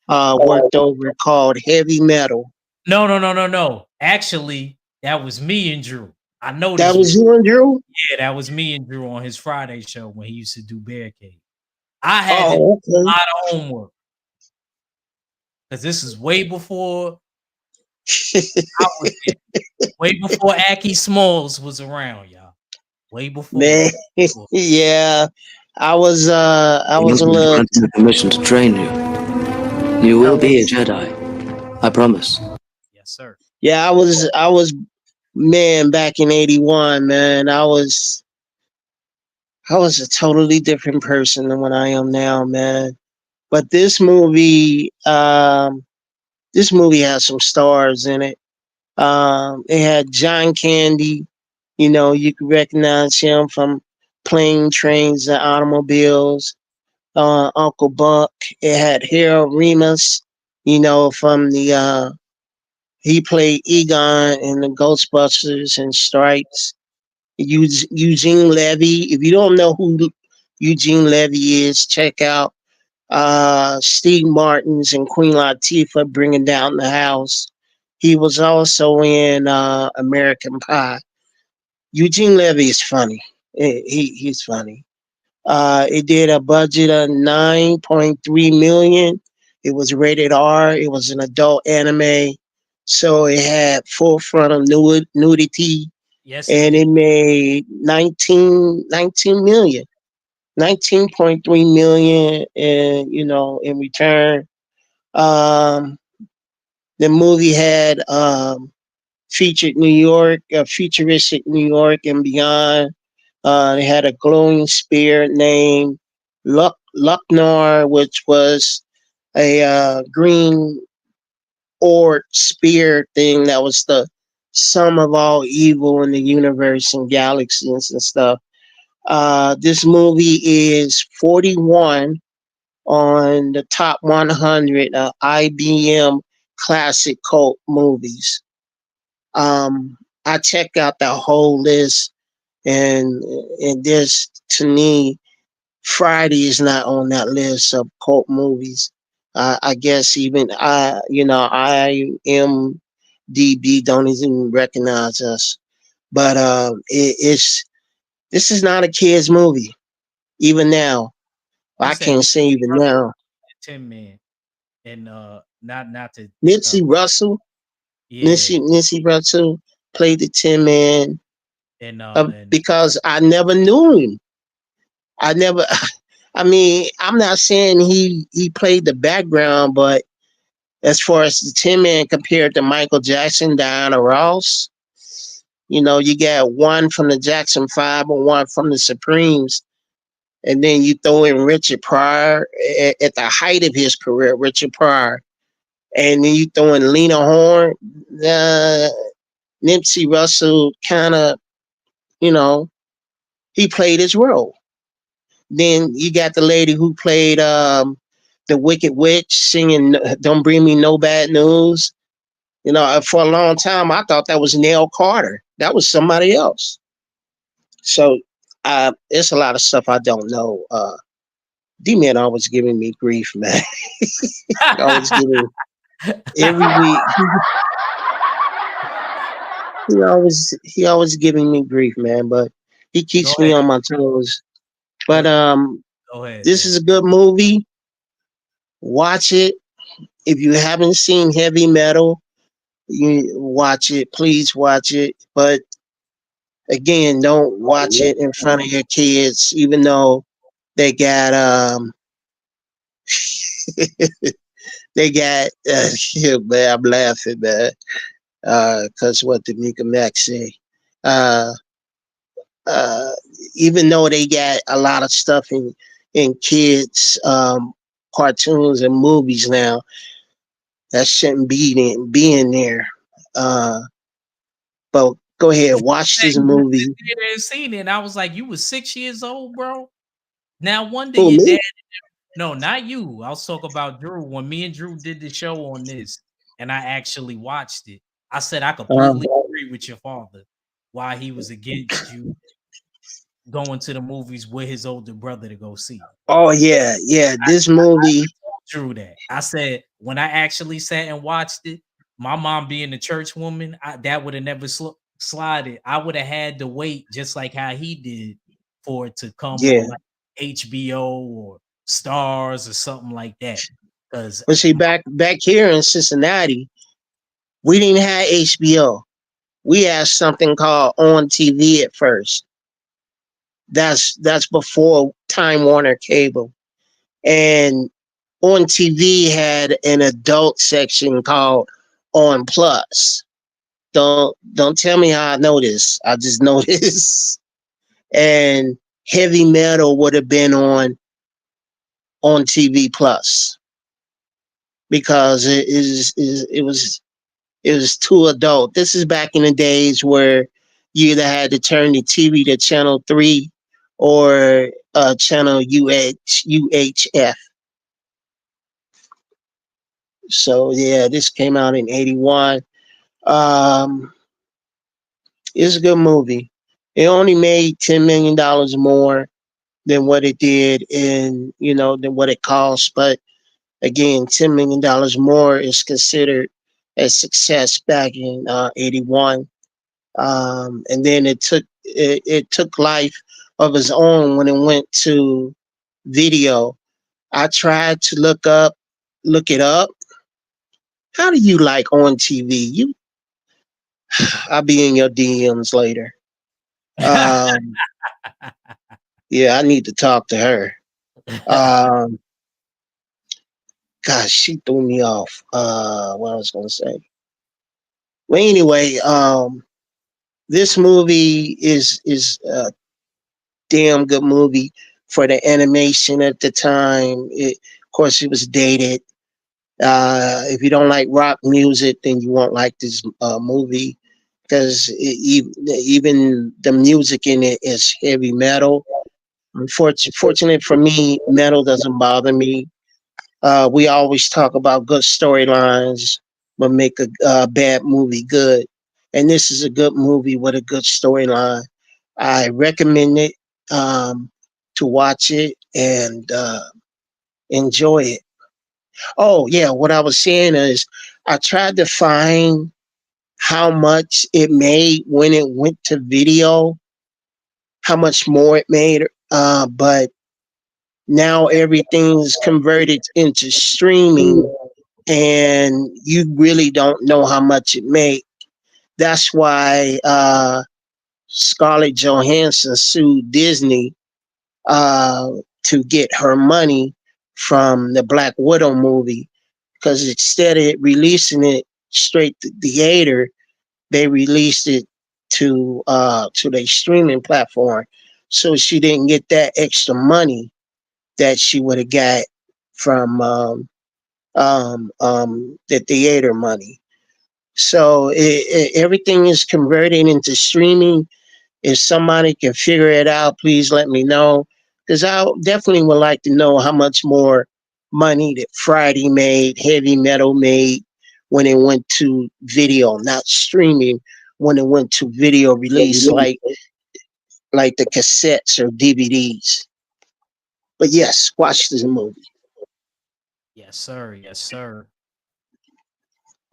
worked over called Heavy Metal. No, no, no, no, no. Actually, that was me and Drew. I know That this was was you and Drew? yeah, that was me and Drew on his Friday show when he used to do Barricade. I had to do Oh, a okay. lot of homework because this is way before I was there, way before Aki Smalls was around, y'all. Way before. Man, Before. yeah. I The was a Emperor little granted me permission to train you. You I will be a was Jedi. I promise. Yes, sir. yeah, I was man back in '81, man. I was a totally different person than what I am now, man. But this movie has some stars in it. It had John Candy. You could recognize him from Plane, Trains, and Automobiles. Uncle Buck. It had Harold Remus. From the he played Egon in the Ghostbusters and Stripes. Eugene Levy. If you don't know who Eugene Levy is, check out Steve Martin's and Queen Latifah bringing down the house. He was also in American Pie. Eugene Levy is funny. He's funny. It did a budget of 9.3 million. It was rated R. It was an adult anime, so it had full frontal nudity, Yes, it and did. it made 19 million. 19.3 million, and in return, um, the movie had featured New York, futuristic New York and beyond. They had a glowing spear named Lucknor, which was a green orb spear thing that was the sum of all evil in the universe and galaxies and stuff. This movie is 41 on the top 100 IBM classic cult movies. I checked out that whole list, and this, to me, Friday is not on that list of cult movies. I guess even IMDb don't even recognize us. But it's this is not a kids movie. Even now, You I said can't say even now. Tin Man, and not to Nipsey Russell, yeah, Nipsey Russell played the Tin Man and because I never knew him. I never. I mean, I'm not saying he played the background, but as far as the Tin Man compared to Michael Jackson, Diana Ross, you got one from the Jackson Five and one from the Supremes, and then you throw in Richard Pryor at the height of his career, Richard Pryor, and then you throw in Lena Horne. Uh, Nipsey Russell kind of, you know, he played his role. Then you got the lady who played the Wicked Witch singing "Don't Bring Me No Bad News." For a long time I thought that was Nell Carter. That was somebody else. So it's a lot of stuff I don't know. D-Man always giving me grief, man. He always giving every week. He always giving me grief, man. But he go keeps me ahead, on my toes. But go, go ahead this though. is a good movie. Watch it. If you haven't seen Heavy Metal, you watch it. Please watch it. But again, don't watch it in front of your kids, even though they got they got yeah, man, I'm laughing, man. Cause what did Mika Max say? Uh uh Even though they got a lot of stuff in kids cartoons and movies now, that shouldn't be in there. Uh but go ahead, watch Hey, this you was in movie. the theater and seen it, and I was like, "You was 6 years old, bro." Now, wonder Who, your me? dad. No, not you. I'll talk about Drew. When me and Drew did the show on this, and I actually watched it, I said I Um, completely agree with your father. Why he was against you going to the movies with his older brother to go see. oh yeah, yeah. This movie, Drew that. I said when I actually sat and watched it, my mom being a church woman, that would have never slided. I would have had to wait just like how he did for it to come yeah. on like HBO or Stars or something like that. Because But see, back here in Cincinnati, we didn't have HBO. We had something called On TV at first. That's before Time Warner Cable, and On TV had an adult section called On Plus. Don't tell me how I know this. I just know this. And Heavy Metal would have been on TV Plus because it was too adult. This is back in the days where you either had to turn the TV to channel 3 or channel UHF. So yeah, this came out in '81. Um, it's a good movie. It only made $10 million more than what it did in, than what it cost. But again, $10 million more is considered a success back in '81. And then it took life of its own when it went to video. I tried to look it up. How do you like on TV? I'll be in your DMs later. Um, yeah, I need to talk to her. Um, Gosh, she threw me off. What I was gonna say. Well, anyway, this movie is a damn good movie for the animation at the time. Of course, it was dated. If you don't like rock music, then you won't like this movie because even the music in it is heavy metal. Fortunate for me, metal doesn't bother me. We always talk about good storylines, but make a bad movie good. And this is a good movie with a good storyline. I recommend it to watch it and enjoy it. Oh, yeah, what I was saying is I tried to find how much it made when it went to video, how much more it made, but now everything's converted into streaming and you really don't know how much it made. That's why Scarlett Johansson sued Disney uh, to get her money from the Black Widow movie because instead of releasing it straight to theater, they released it to their streaming platform. So she didn't get that extra money that she would have got from the theater money. So everything is converting into streaming. If somebody can figure it out, please let me know. Because I definitely would like to know how much more money that Friday made, Heavy Metal made when it went to video, not streaming, when it went to video release, like the cassettes or DVDs. But yes, watch this movie. Yes, sir. Yes, sir.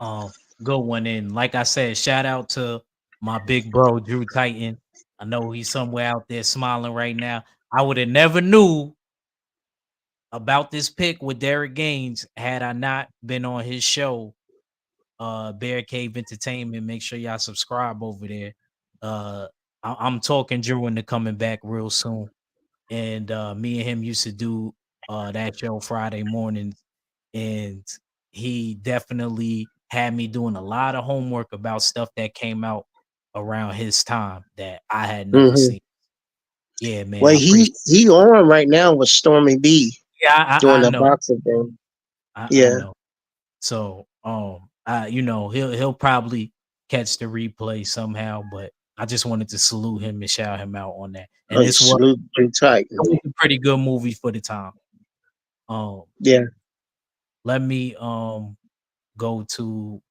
Um, Good one. And like I said, shout out to my big bro Drew Titan. I know he's somewhere out there smiling right now. I would have never knew about this pick with Derek Gaines had I not been on his show, Bear Cave Entertainment. Make sure y'all subscribe over there. Uh, I'm talking Drew into coming back real soon, and me and him used to do that show Friday mornings, and he definitely had me doing a lot of homework about stuff that came out around his time that I had never Hmm. seen. Yeah, man, Well, I appreciate. he on right now with Stormy B Yeah, doing I the know, boxing thing. I Yeah. know. So, he'll probably catch the replay somehow, but I just wanted to salute him and shout him out on that. And this was Salute Drew Titan. it was a pretty good movie for the time. Um, Yeah. Let me go to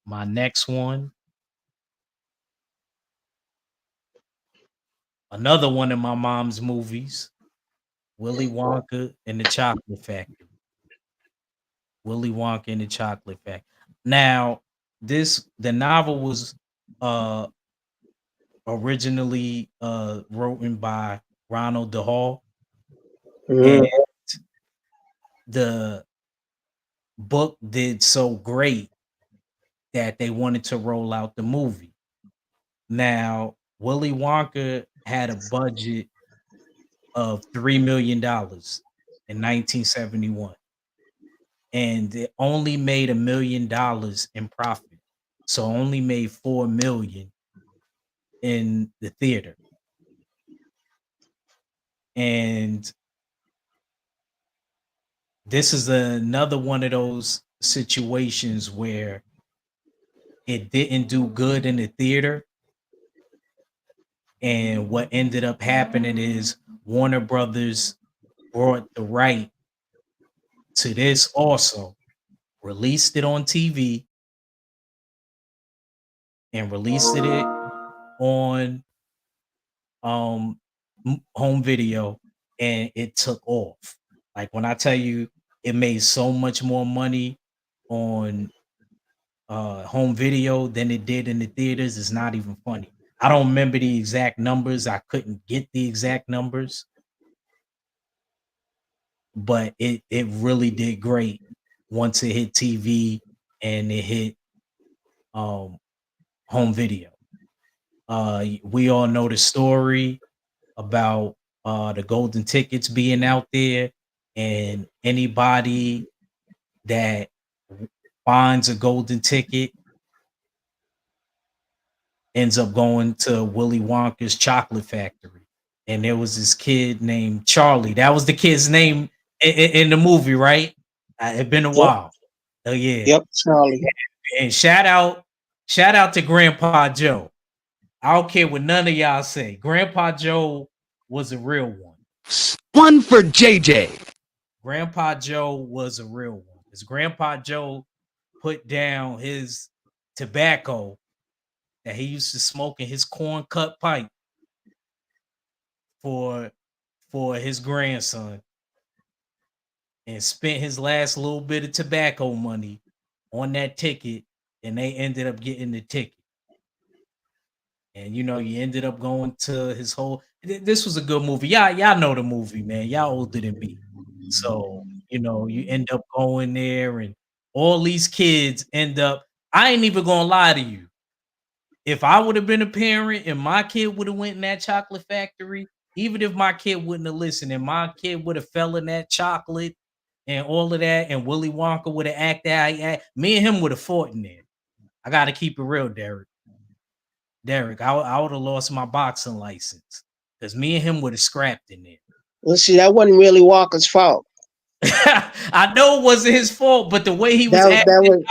my next one. Another one of my mom's movies, Willy Wonka and the Chocolate Factory. Willy Wonka and the Chocolate Factory. Now, the novel was uh originally written by Ronald DeHall, and Hmm. the book did so great that they wanted to roll out the movie. Now, Willy Wonka had a budget of $3 million in 1971, and it only made $1 million in profit. So only made 4 million in the theater. And this is another one of those situations where it didn't do good in the theater. And what ended up happening is Warner Brothers brought the right to this also, released it on TV, and released it on home video, and it took off. Like when I tell you it made so much more money on home video than it did in the theaters, it's not even funny. I don't remember the exact numbers. I couldn't get the exact numbers, but it really did great once it hit TV and it hit um home video. We all know the story about the golden tickets being out there, and anybody that finds a golden ticket ends up going to Willy Wonka's chocolate factory. And there was this kid named Charlie. That was the kid's name in the movie, right? It's been a Yep. while. Oh yeah. Yep. Charlie. And shout out to Grandpa Joe. I don't care what none of y'all say. Grandpa Joe was a real one. One for JJ. Grandpa Joe was a real one. Because Grandpa Joe put down his tobacco that he used to smoke in his corn cut pipe for his grandson, and spent his last little bit of tobacco money on that ticket, and they ended up getting the ticket. And you know, you ended up going to his whole. This was a good movie. Y'all know the movie, man. Y'all older than me, so you know you end up going there, and all these kids end up. I ain't even gonna lie to you. If I would have been a parent and my kid would have went in that chocolate factory, even if my kid wouldn't have listened and my kid would have fell in that chocolate and all of that, and Willy Wonka would have acted how he act, me and him would have fought in there. I got to keep it real, Derek. I would have lost my boxing license because me and him would have scrapped in there. Well, see, that wasn't really Walker's fault. I know it wasn't his fault, but the way he was That acting was.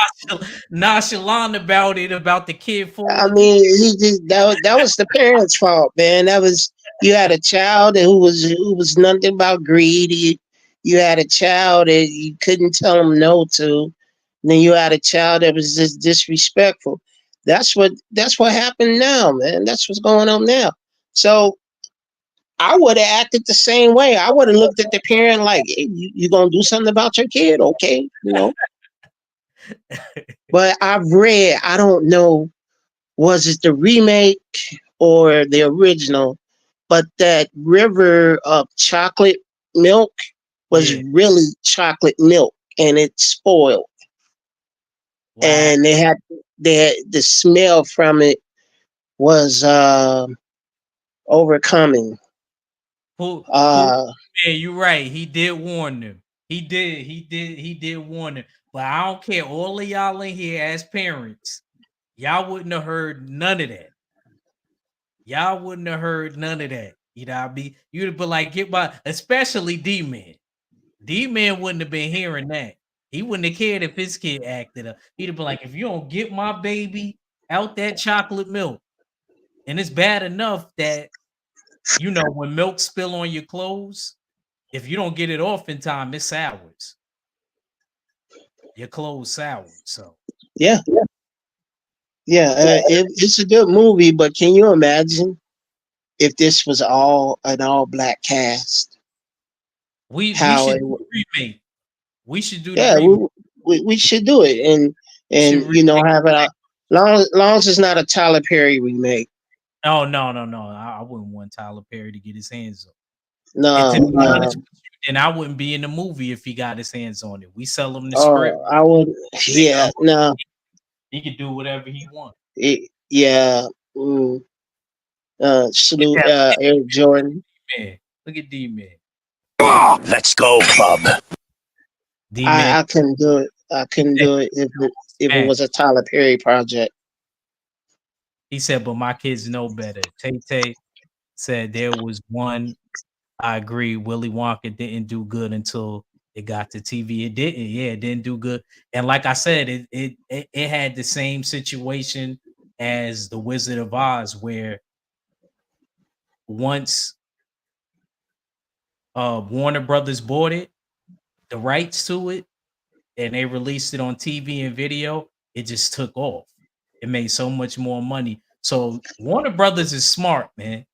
nonchalant about it, about the kid I falling. mean, he just that was the parents' fault, man. That was, you had a child who was nothing about greedy. You had a child that you couldn't tell him no to. And then you had a child that was just disrespectful. That's what happened now, man. That's what's going on now. So I would have acted the same way. I would have looked at the parent like, hey, you gonna do something about your kid, okay? But I've read, I don't know, was it the remake or the original? But that river of chocolate milk was Yeah. really chocolate milk, and it spoiled. Wow. And the smell from it was overcoming. Who Uh, man, you're right. He did warn them. He did warn them. But I don't care. All of y'all in here as parents, y'all wouldn't have heard none of that. Y'all wouldn't have heard none of that. You know what I mean? You'd have been like, get my, especially D Man. D Man wouldn't have been hearing that. He wouldn't have cared if his kid acted up. He'd have been like, if you don't get my baby out that chocolate milk, and it's bad enough that you know when milk spill on your clothes, if you don't get it off in time, it sours. Your clothes sour. So yeah, yeah. It's a good movie, but can you imagine if this was all an all black cast? we How should it do would. the remake. We should do the Yeah, remake. we should do it, and We should and remake. have it. Long as it's not a Tyler Perry remake. Oh no. I wouldn't want Tyler Perry to get his hands on. And to No, be honest with you, then I wouldn't be in the movie if he got his hands on it. We sell him the script. oh, I would. Make our Yeah, money. no, He can do whatever he wants. yeah. Mm, Look salute, at that. Eric Jordan. Man. Look at D Man. Let's go, bub. D Man I couldn't do it. I couldn't do it if it smash. was a Tyler Perry project. He said, but my kids know better. Tay Tay said there was one. I agree. Willy Wonka didn't do good until it got to TV. It didn't. Yeah, it didn't do good. And like I said, it had the same situation as the Wizard of Oz, where once Warner Brothers bought it, the rights to it, and they released it on TV and video, it just took off. It made so much more money. So Warner Brothers is smart, man.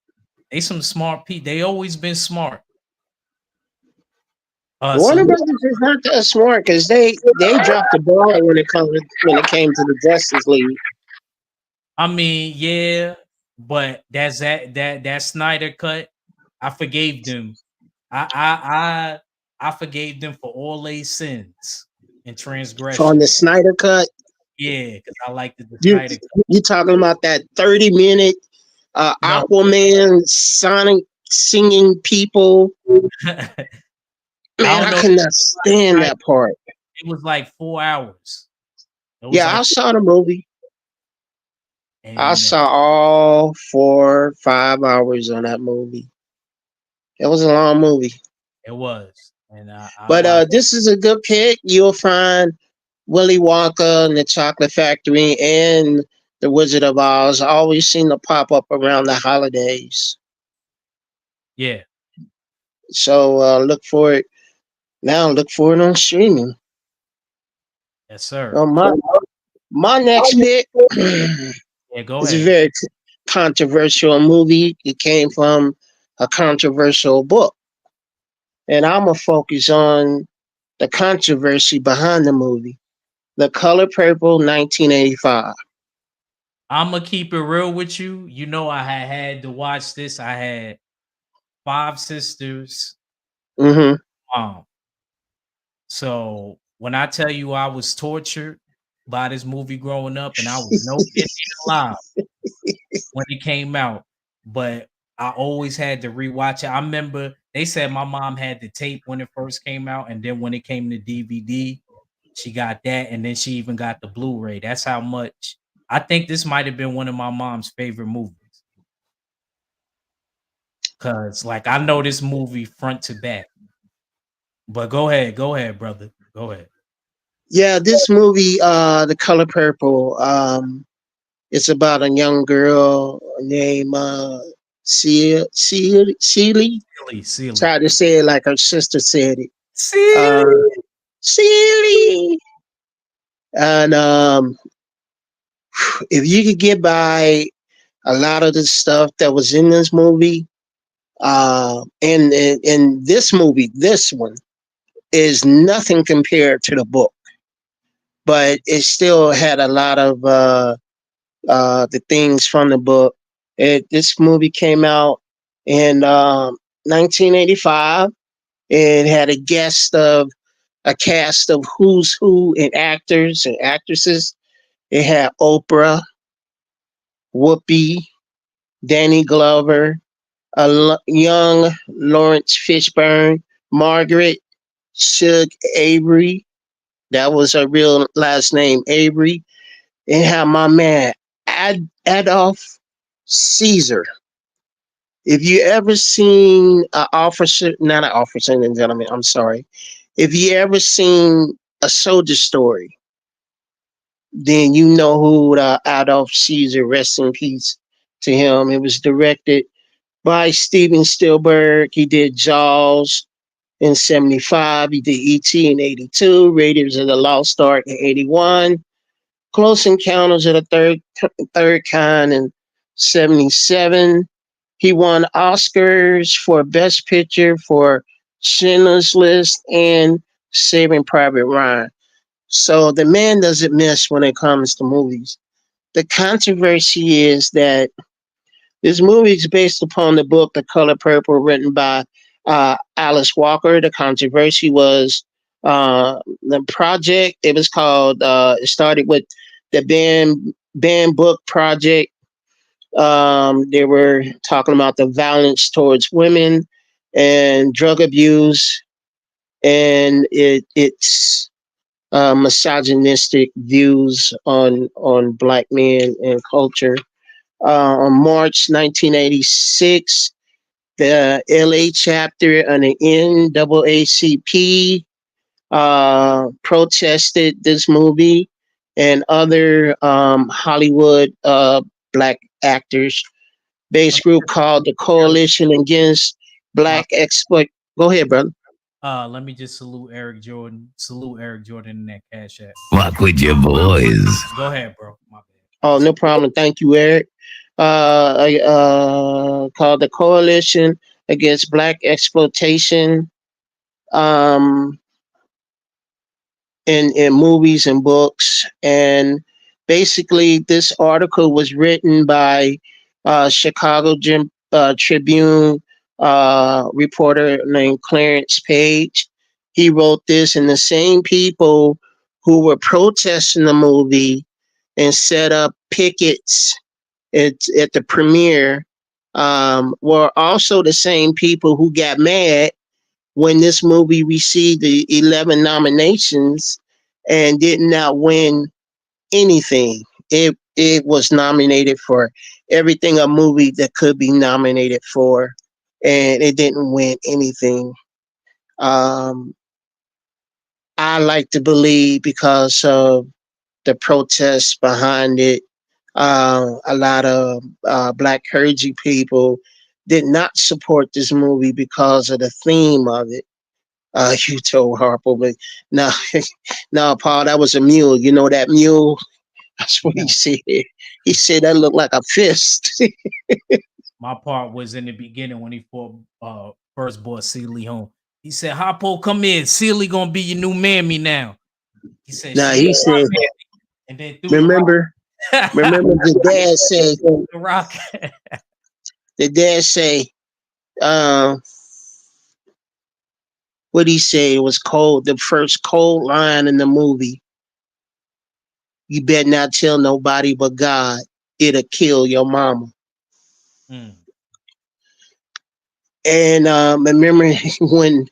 They some smart people. They always been smart. Warner Salute. Brothers is not that smart because they dropped the ball when it came to the Justice League. I mean, yeah, but that Snyder cut. I forgave them. I forgave them for all their sins and On the transgressions. Snyder cut. Yeah, because I liked the You Snyder you talking about that 30-minute cut. Aquaman Sonic singing people? No, I Man, don't I know. could not stand that part. It was like 4 hours. It was Yeah, like, I saw the movie. I and saw all 4 5 hours on that movie. It was a long movie. it was, and I But watched. this is a good pick. You'll find Willy Wonka and the Chocolate Factory and the Wizard of Oz always seem to pop up around the holidays. Yeah, So look for it now. Look for it on streaming. yes, sir. Uh, my my next pick Yeah, go is a ahead. very controversial movie. It came from a controversial book, and I'm gonna focus on the controversy behind the movie. The Color Purple, 1985. I'm gonna keep it real with you. You know, I had to watch this. I had five sisters. Mm-hmm. Mom. So when I tell you I was tortured by this movie growing up, and I was no kid alive when it came out, but I always had to rewatch it. I remember they said my mom had the tape when it first came out, and then when it came to DVD, she got that, and then she even got the Blu-ray. That's how much I think this might have been one of my mom's favorite movies. Cause like I know this movie front to back. But go ahead, brother. Go ahead. Yeah, this movie, The Color Purple, it's about a young girl named Celie. Silly. Tried to say it like her sister said it. Uh, Silly. Celie. And if you could get by a lot of the stuff that was in this movie, in this movie, this one is nothing compared to the book, but it still had a lot of the things from the book. This movie came out in 1985. It had a cast of who's who and actors and actresses. It had Oprah, Whoopi, Danny Glover, young Lawrence Fishburne, Margaret, Shug Avery. That was her real last name, Avery. It had my man Adolf Caesar. If you ever seen an officer, not an officer and gentlemen, I'm sorry. If you ever seen a soldier story, then you know who Adolf Caesar, rest in peace to him. It was directed by Steven Spielberg. He did Jaws in 75. He did E.T. in 82. Raiders of the Lost Ark in 81. Close Encounters of the Third Kind in 77. He won Oscars for Best Picture for Schindler's List and Saving Private Ryan. So the man doesn't miss when it comes to movies. The controversy is that this movie is based upon the book The Color Purple, written by Alice Walker. The controversy was the project. It was called. It started with the banned book project. They were talking about the violence towards women and drug abuse, and it's misogynistic views on black men and culture. On March 1986, the LA chapter on the NAACP protested this movie, and other Hollywood black actors based group called the Eric, Coalition Against my, Black Exploit. Go ahead, brother. let me just salute Eric Jordan. Salute Eric Jordan in that cash app. Fuck with your boys. Go ahead, bro. My bad. Oh, no problem. Thank you, Eric. called the Coalition Against Black Exploitation, um, in movies and books. And basically, this article was written by Tribune reporter named Clarence Page. He wrote this, and the same people who were protesting the movie and set up pickets at the premiere were also the same people who got mad when this movie received the 11 nominations and did not win anything. It was nominated for everything a movie that could be nominated for, and it didn't win anything. Um, I like to believe because of the protests behind it, a lot of black clergy people did not support this movie because of the theme of it. You told Harpo, but no, no, Paul, that was a mule. You know that mule? That's what he said. He said that looked like a fist. My part was in the beginning when he first brought Celie home. He said, "Hoppo, come in. Celie gonna be your new mammy now." He said, Now "She he ain't my said, mammy," and then threw the rock. remember, remember the dad say, The rock. the dad say, uh, what he say? It was cold. The first cold line in the movie. You better not tell nobody but God. It'll kill your mama. Mm. And remember when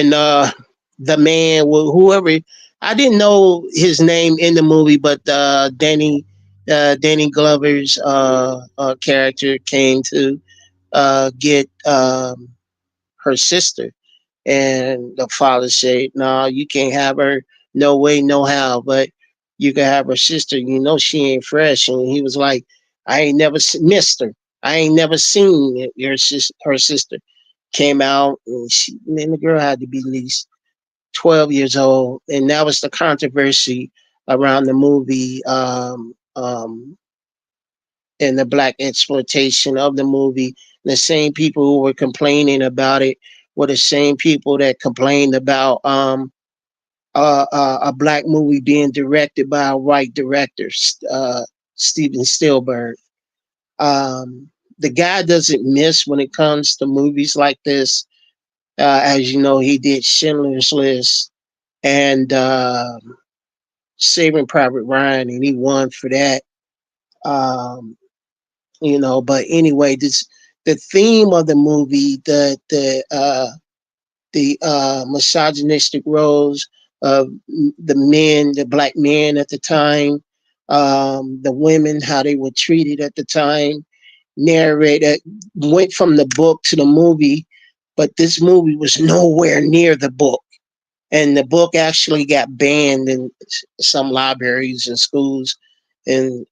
the man, whoever, I didn't know his name in the movie, but Danny Glover's character came to get her sister, and the father said, "No, you can't have her. No way, no how. But you can have her sister. You know she ain't fresh." And he was like, "I ain't never missed her. I ain't never seen her sister." Came out, and the girl had to be at least 12 years old, and that was the controversy around the movie, and the black exploitation of the movie. The same people who were complaining about it were the same people that complained about a black movie being directed by a white director, Steven Spielberg. The guy doesn't miss when it comes to movies like this. As you know, he did Schindler's List and Saving Private Ryan, and he won for that. Um, but anyway, this the theme of the movie, the misogynistic roles of the men, the black men at the time, the women, how they were treated at the time, narrated went from the book to the movie, but this movie was nowhere near the book. And the book actually got banned in some libraries and schools in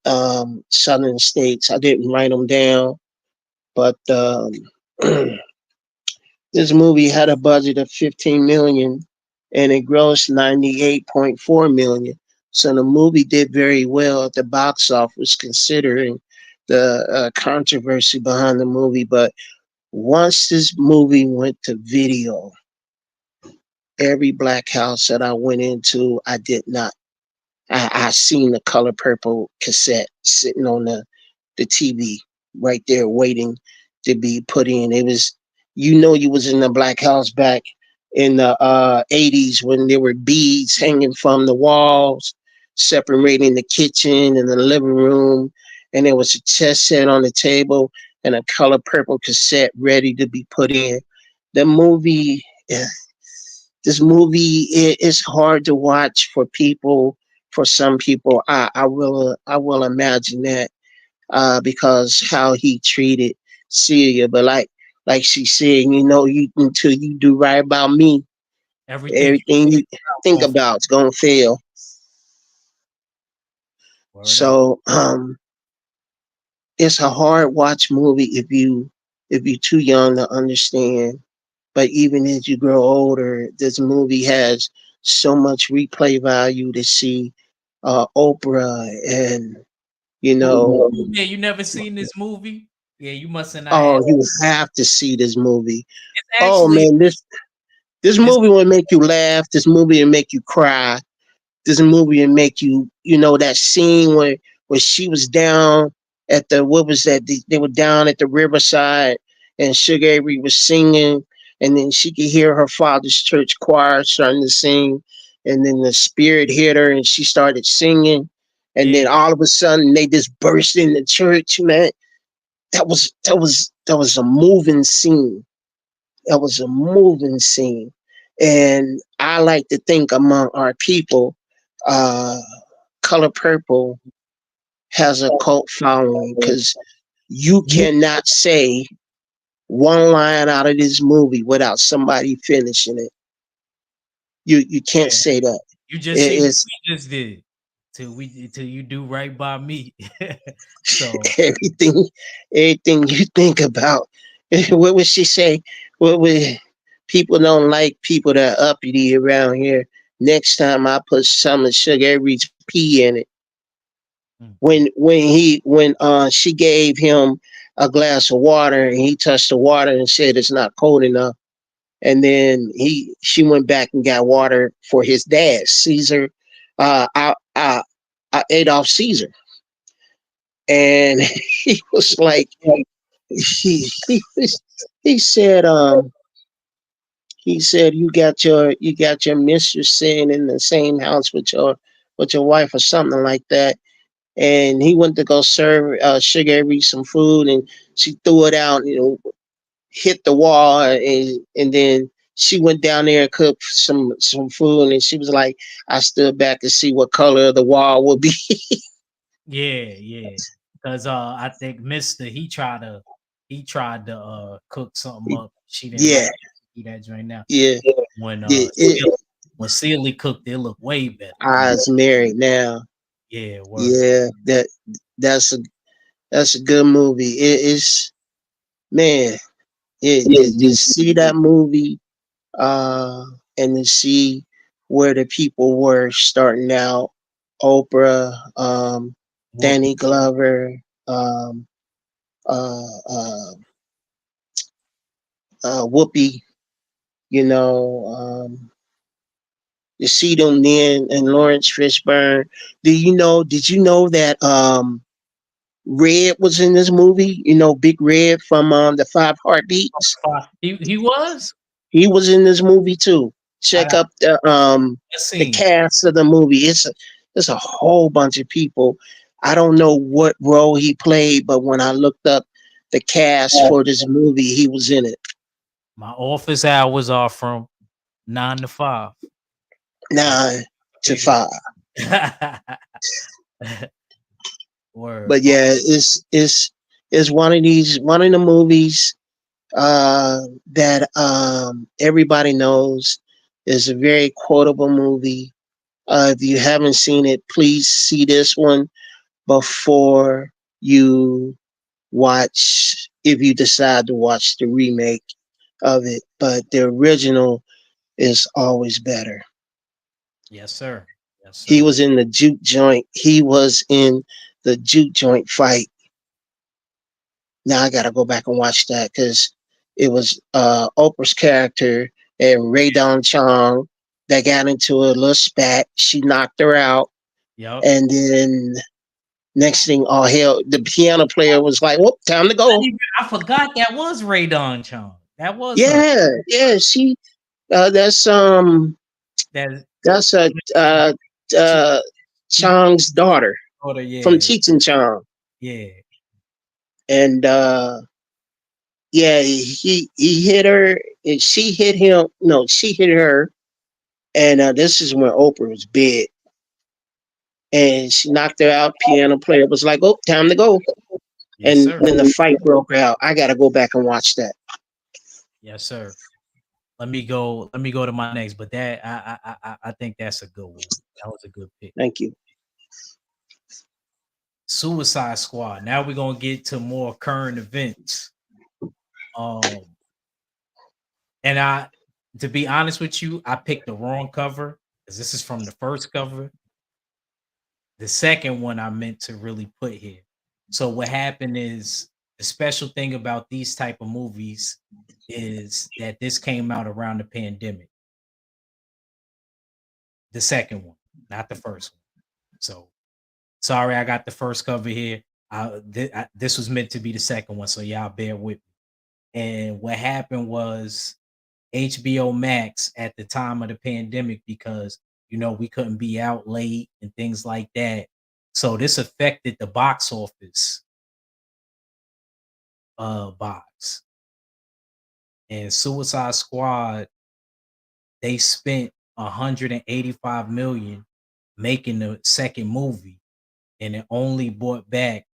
southern states. I didn't write them down, but this movie had a budget of 15 million and it grossed 98.4 million. So the movie did very well at the box office considering the controversy behind the movie. But once this movie went to video, every black house that I went into, I did not. I seen the Color Purple cassette sitting on the TV right there waiting to be put in. It was, you was in the black house back in the 80s when there were beads hanging from the walls, separating the kitchen and the living room. And there was a chess set on the table and a Color Purple cassette ready to be put in. The movie, this movie is hard to watch for people. For some people, I will imagine that because how he treated Celia. But like she said, you until you do right about me, Everything you everything you think going about is gonna fail. word up. So it's a hard watch movie if you too young to understand. But even as you grow older, this movie has so much replay value to see Oprah and You know, Yeah, you never seen this movie? Yeah, you must not oh, have. you have to see this movie. It's Oh actually man, this it's movie will make you laugh. This movie will make you cry. This movie will make you, you know, that scene where she was down at the what was that? They were down at the riverside, and Sugar Avery was singing, and then she could hear her father's church choir starting to sing, and then the spirit hit her, and she started singing, and yeah, then all of a sudden they just burst in the church. Man, that was a moving scene. That was a moving scene. And I like to think among our people, uh, Color Purple has a cult following because you cannot say one line out of this movie without somebody finishing it. You can't yeah. say that. You just It seen what is we just did till you do right by me. So everything, everything you think about. What would she say? What would people don't like people that are uppity around here? Next time I put some of Sugar Avery's pee in it. mhm. When she gave him a glass of water and he touched the water and said it's not cold enough, and then she went back and got water for his dad, Caesar, uh, uh, uh, Adolf Caesar, and he was like he said you got your mistress staying in the same house with your wife or something like that, and he went to go serve Sugar Avery some food, and she threw it out, hit the wall, and then she went down there and cooked some food, and she was like, I stood back to see what color the wall would be. Yeah, yeah. Cause I think Mister he tried to cook something up. She didn't Yeah, like that joint now. yeah, When yeah. when Sealy cooked, it looked way better. I was married now. Yeah, word. Yeah, that's a that's a good movie. Man. To see that movie, uh, and to see where the people were starting out, Oprah, Whoopi. Danny Glover, um, uh, uh, Whoopi, you know, to see them then, and Lawrence Fishburne. Did you know that Red was in this movie? You know, Big Red from the Five Heartbeats. He was? He was in this movie too. I Check got up a the scene. cast of the movie. It's a whole bunch of people. I don't know what role he played, but when I looked up the cast for this movie, he was in it. My office hours are from 9 to 5. So I 9 to figured 5. word. But yeah, it's one of the movies uh, that everybody knows. Is a very quotable movie. If you haven't seen it, please see this one before you watch, if you decide to watch the remake of it. But the original is always better. Yes, sir. Yes, He sir. was in the juke joint. He was in the juke joint fight. Now I gotta go back and watch that because it was Oprah's character and Ray Don Chong that got into a little spat. She knocked her out, Yep. and then next thing, all hell, the piano player was like, "Whoop, time to go." I forgot that was Ray Don Chong. That was her. Yeah, yeah. She that's That That's uh, she, uh, she Chong's daughter daughter, from yeah. Cheech and Chong, Yeah. and yeah, he hit her, and she hit him. No, she hit her, and this is when Oprah was big, and she knocked her out. Piano player was like, "Oh, time to go," Yes, and sir. then the fight broke out. I got to go back and watch that. Yes, sir. Let me go to my next, but that I think that's a good one. That was a good pick. Thank you. Suicide Squad. Now we're gonna get to more current events. Um, and to be honest with you, I picked the wrong cover because this is from the first cover. The second one I meant to really put here. So what happened is the special thing about these type of movies is that this came out around the pandemic. The second one, not the first one. So sorry, I got the first cover here. This was meant to be the second one, so y'all bear with me. And what happened was HBO Max at the time of the pandemic, because we couldn't be out late and things like that. So this affected the box office box. And Suicide Squad, they spent 185 million making the second movie, and it only brought back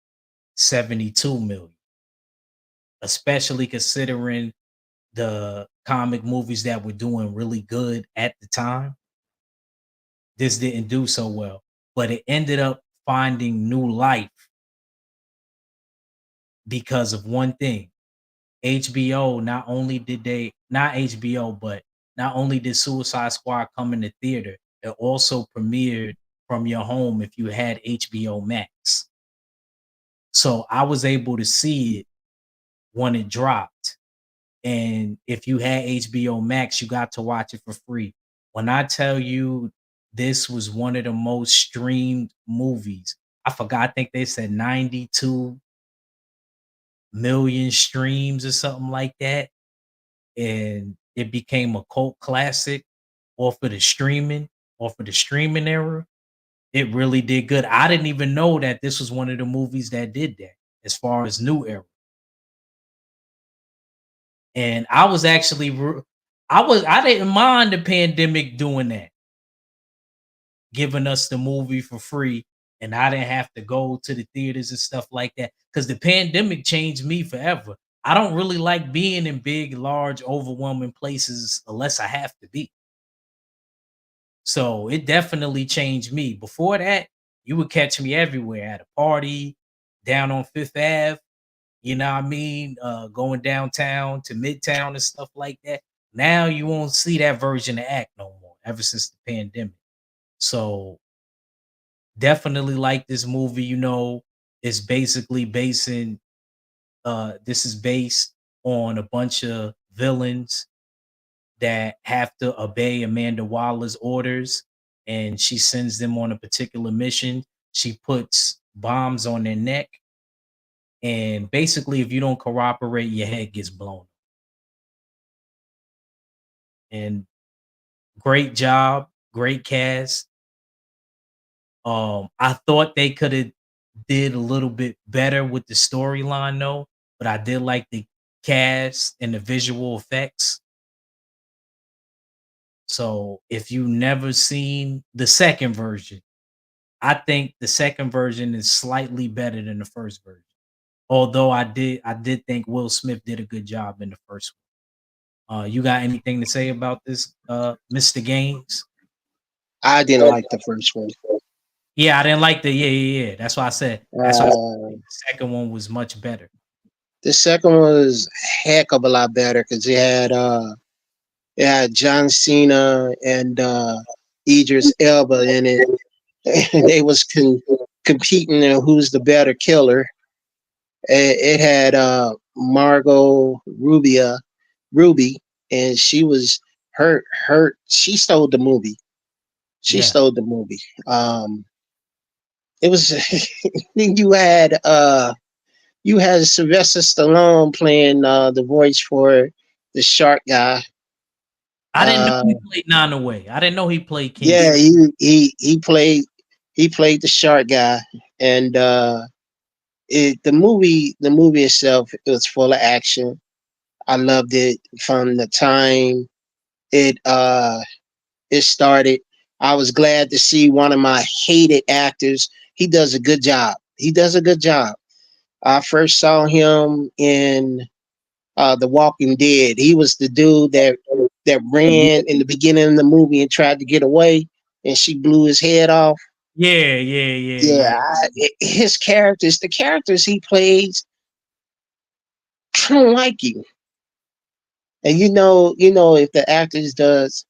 72 million, especially considering the comic movies that were doing really good at the time. This didn't do so well, but it ended up finding new life because of one thing. HBO, not only did they not HBO, but not only did Suicide Squad come in the theater, it also premiered from your home if you had HBO Max. So I was able to see it when it dropped. And if you had HBO Max, you got to watch it for free. When I tell you this was one of the most streamed movies, I forgot, I think they said 92 million streams or something like that. And it became a cult classic off of the streaming era. It really did good. I didn't even know that this was one of the movies that did that as far as new era. And I was actually I didn't mind the pandemic doing that, giving us the movie for free, and I didn't have to go to the theaters and stuff like that, cuz the pandemic changed me forever. I don't really like being in big, large, overwhelming places unless I have to be. So it definitely changed me. Before that, you would catch me everywhere, at a party, down on Fifth Ave, you know what I mean? Going downtown to Midtown and stuff like that. Now you won't see that version of Act no more ever since the pandemic. So definitely like this movie. It's basically basing this is based on a bunch of villains that have to obey Amanda Waller's orders, and she sends them on a particular mission. She puts bombs on their neck, and basically, if you don't cooperate, your head gets blown. And great job, great cast. I thought they could have did a little bit better with the storyline though, but I did like the cast and the visual effects. So if you never seen the second version, I think the second version is slightly better than the first version. Although I did think Will Smith did a good job in the first one. You got anything to say about this, Mr. Gaines? I didn't like the first one. Yeah, I didn't like the yeah. That's why I said Uh, the second one was much better. the second one was heck of a lot better because it had John Cena and Idris Elba in it. They was competing in who's the better killer. It had Margot Ruby, and she was her. She stole the movie. She Yeah. stole the movie. It was you had Sylvester Stallone playing the voice for the shark guy. I didn't know Uh, he played Nine Away. I didn't know he played King yeah, Shark. he played the shark guy, and the movie itself, it was full of action. I loved it from the time it uh it started. I was glad to see one of my hated actors. He does a good job. He does a good job. I first saw him in The Walking Dead. He was the dude that ran in the beginning of the movie and tried to get away, and she blew his head off. Yeah. Yeah, his characters, the characters he plays, I don't like him. And if the actors does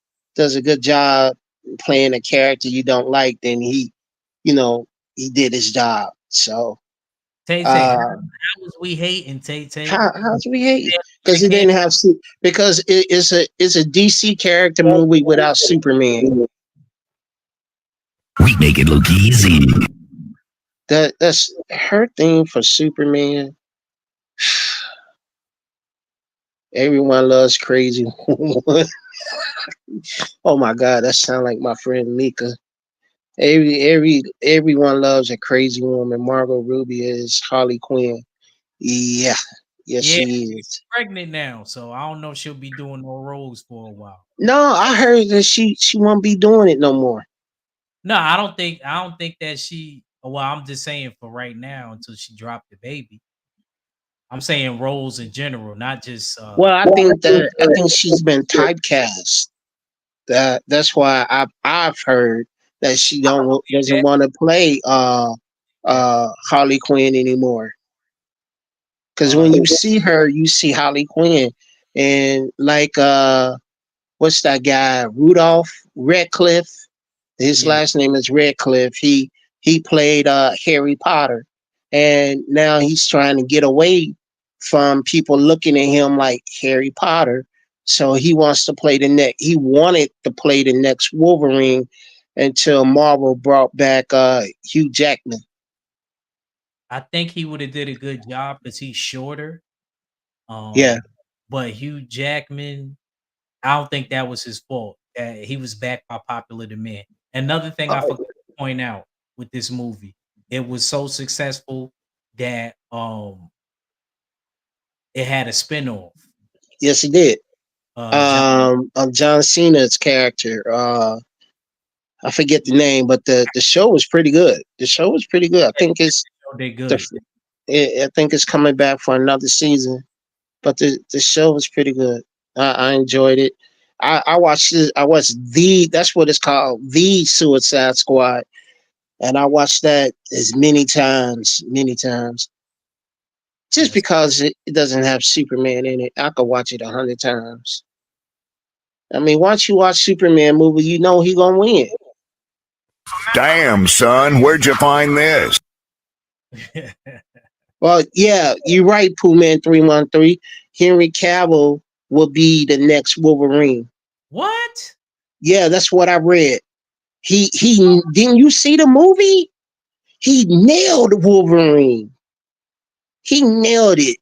a good job playing a character you don't like, then he, you know, he did his job. So Tay Tay, uh, how was we hating Tay Tay? how's we hate? The Because it kid, didn't have because it's a DC character movie without Superman. We make it look easy. That's her thing for Superman. Everyone loves crazy woman. Oh my god, that sounds like my friend Mika. Everyone loves a crazy woman. Margot Robbie is Harley Quinn. Yeah, yes yeah, she she's is. pregnant now, so I don't know if she'll be doing no roles for a while. No, I heard that she won't be doing it no more. No, I don't think that she. Well, I'm just saying for right now until she dropped the baby. I'm saying roles in general, not just. Well, I think she's been typecast. That's why I've heard that she I can don't believe doesn't that. want to play Yeah. Harley Quinn anymore. Because Uh, when you see her, you see Harley Quinn, and like what's that guy Rudolph Redcliffe? His yeah. last name is Redcliffe. He played Harry Potter, and now he's trying to get away from people looking at him like Harry Potter. So he wants to play the next. He wanted to play the next Wolverine until Marvel brought back Hugh Jackman. I think he would have did a good job because he's shorter. Yeah. Um, but Hugh Jackman, I don't think that was his fault. He was backed by popular demand. Another thing I Uh, forgot to point out with this movie, it was so successful that it had a spinoff. yes, he did. John Of John Cena's character. I forget the name, but the show was pretty good. The show was pretty good. I think it's did the good. I think it's coming back for another season. But the show was pretty good. I enjoyed it. I watched it. I watched the that's what it's called, the Suicide Squad, and I watched that as many times. Just Yes. because it doesn't have Superman in it, I could watch it 100 times. I mean, once you watch Superman movie, you know he gonna win. Damn, son, where'd you find this? Well, yeah, you're right, Pooh Man 313. Henry Cavill will be the next Wolverine. What? Yeah, that's what I read. He didn't you see the movie? He nailed Wolverine. He nailed it.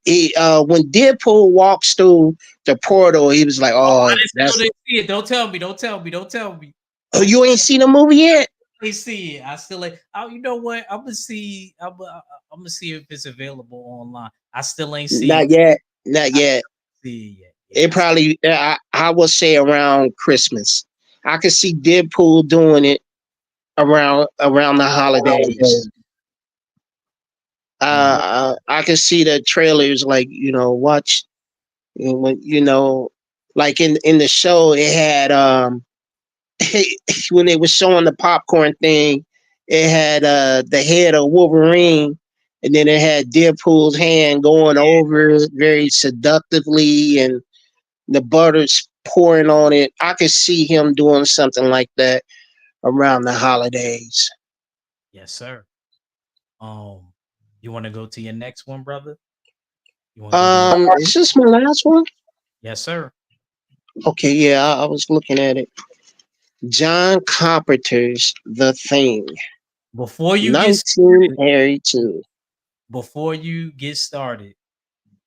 When Deadpool walks through the portal, he was like, Oh, I "Oh, still that's didn't see it. Don't tell me. Don't tell me. Don't tell me. oh, you ain't seen the movie yet? I ain't see it. I still ain't. Oh, you know what? I'm gonna see. I'm gonna see if it's available online. I still ain't see. Not yet. Not yet. See it yet. It Yeah. probably I will say around Christmas. I could see Deadpool doing it around the holidays. Mm, I can see the trailers like watch when like in the show it had when they was showing the popcorn thing, it had the head of Wolverine, and then it had Deadpool's hand going over it very seductively, and the butter's pouring on it. I could see him doing something like that around the holidays. yes, sir. Um, you want to go to your next one, brother? You want to go to your? Is this my last one? Yes, sir. Okay, yeah, I was looking at it. John Carpenter's The Thing, Before you get started, 1982. before you get started,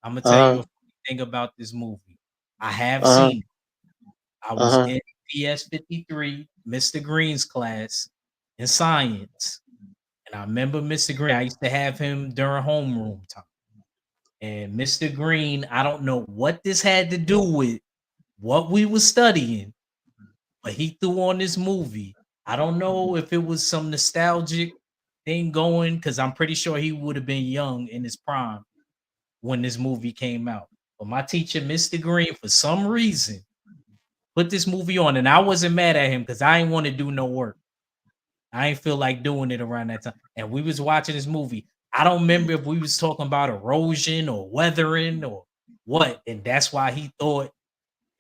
I'm gonna tell Uh you a funny thing about this movie. I have huh. seen. I Uh was huh. in PS 53, Mr. Green's class in science, and I remember Mr. Green. I used to have him during homeroom time. And Mr. Green, I don't know what this had to do with what we were studying, but he threw on this movie. I don't know if it was some nostalgic thing going because I'm pretty sure he would have been young in his prime when this movie came out. But my teacher, Mr. Green, for some reason, put this movie on, and I wasn't mad at him because I didn't want to do no work. I ain't feel like doing it around that time. And we was watching this movie. I don't remember if we was talking about erosion or weathering or what, and that's why he thought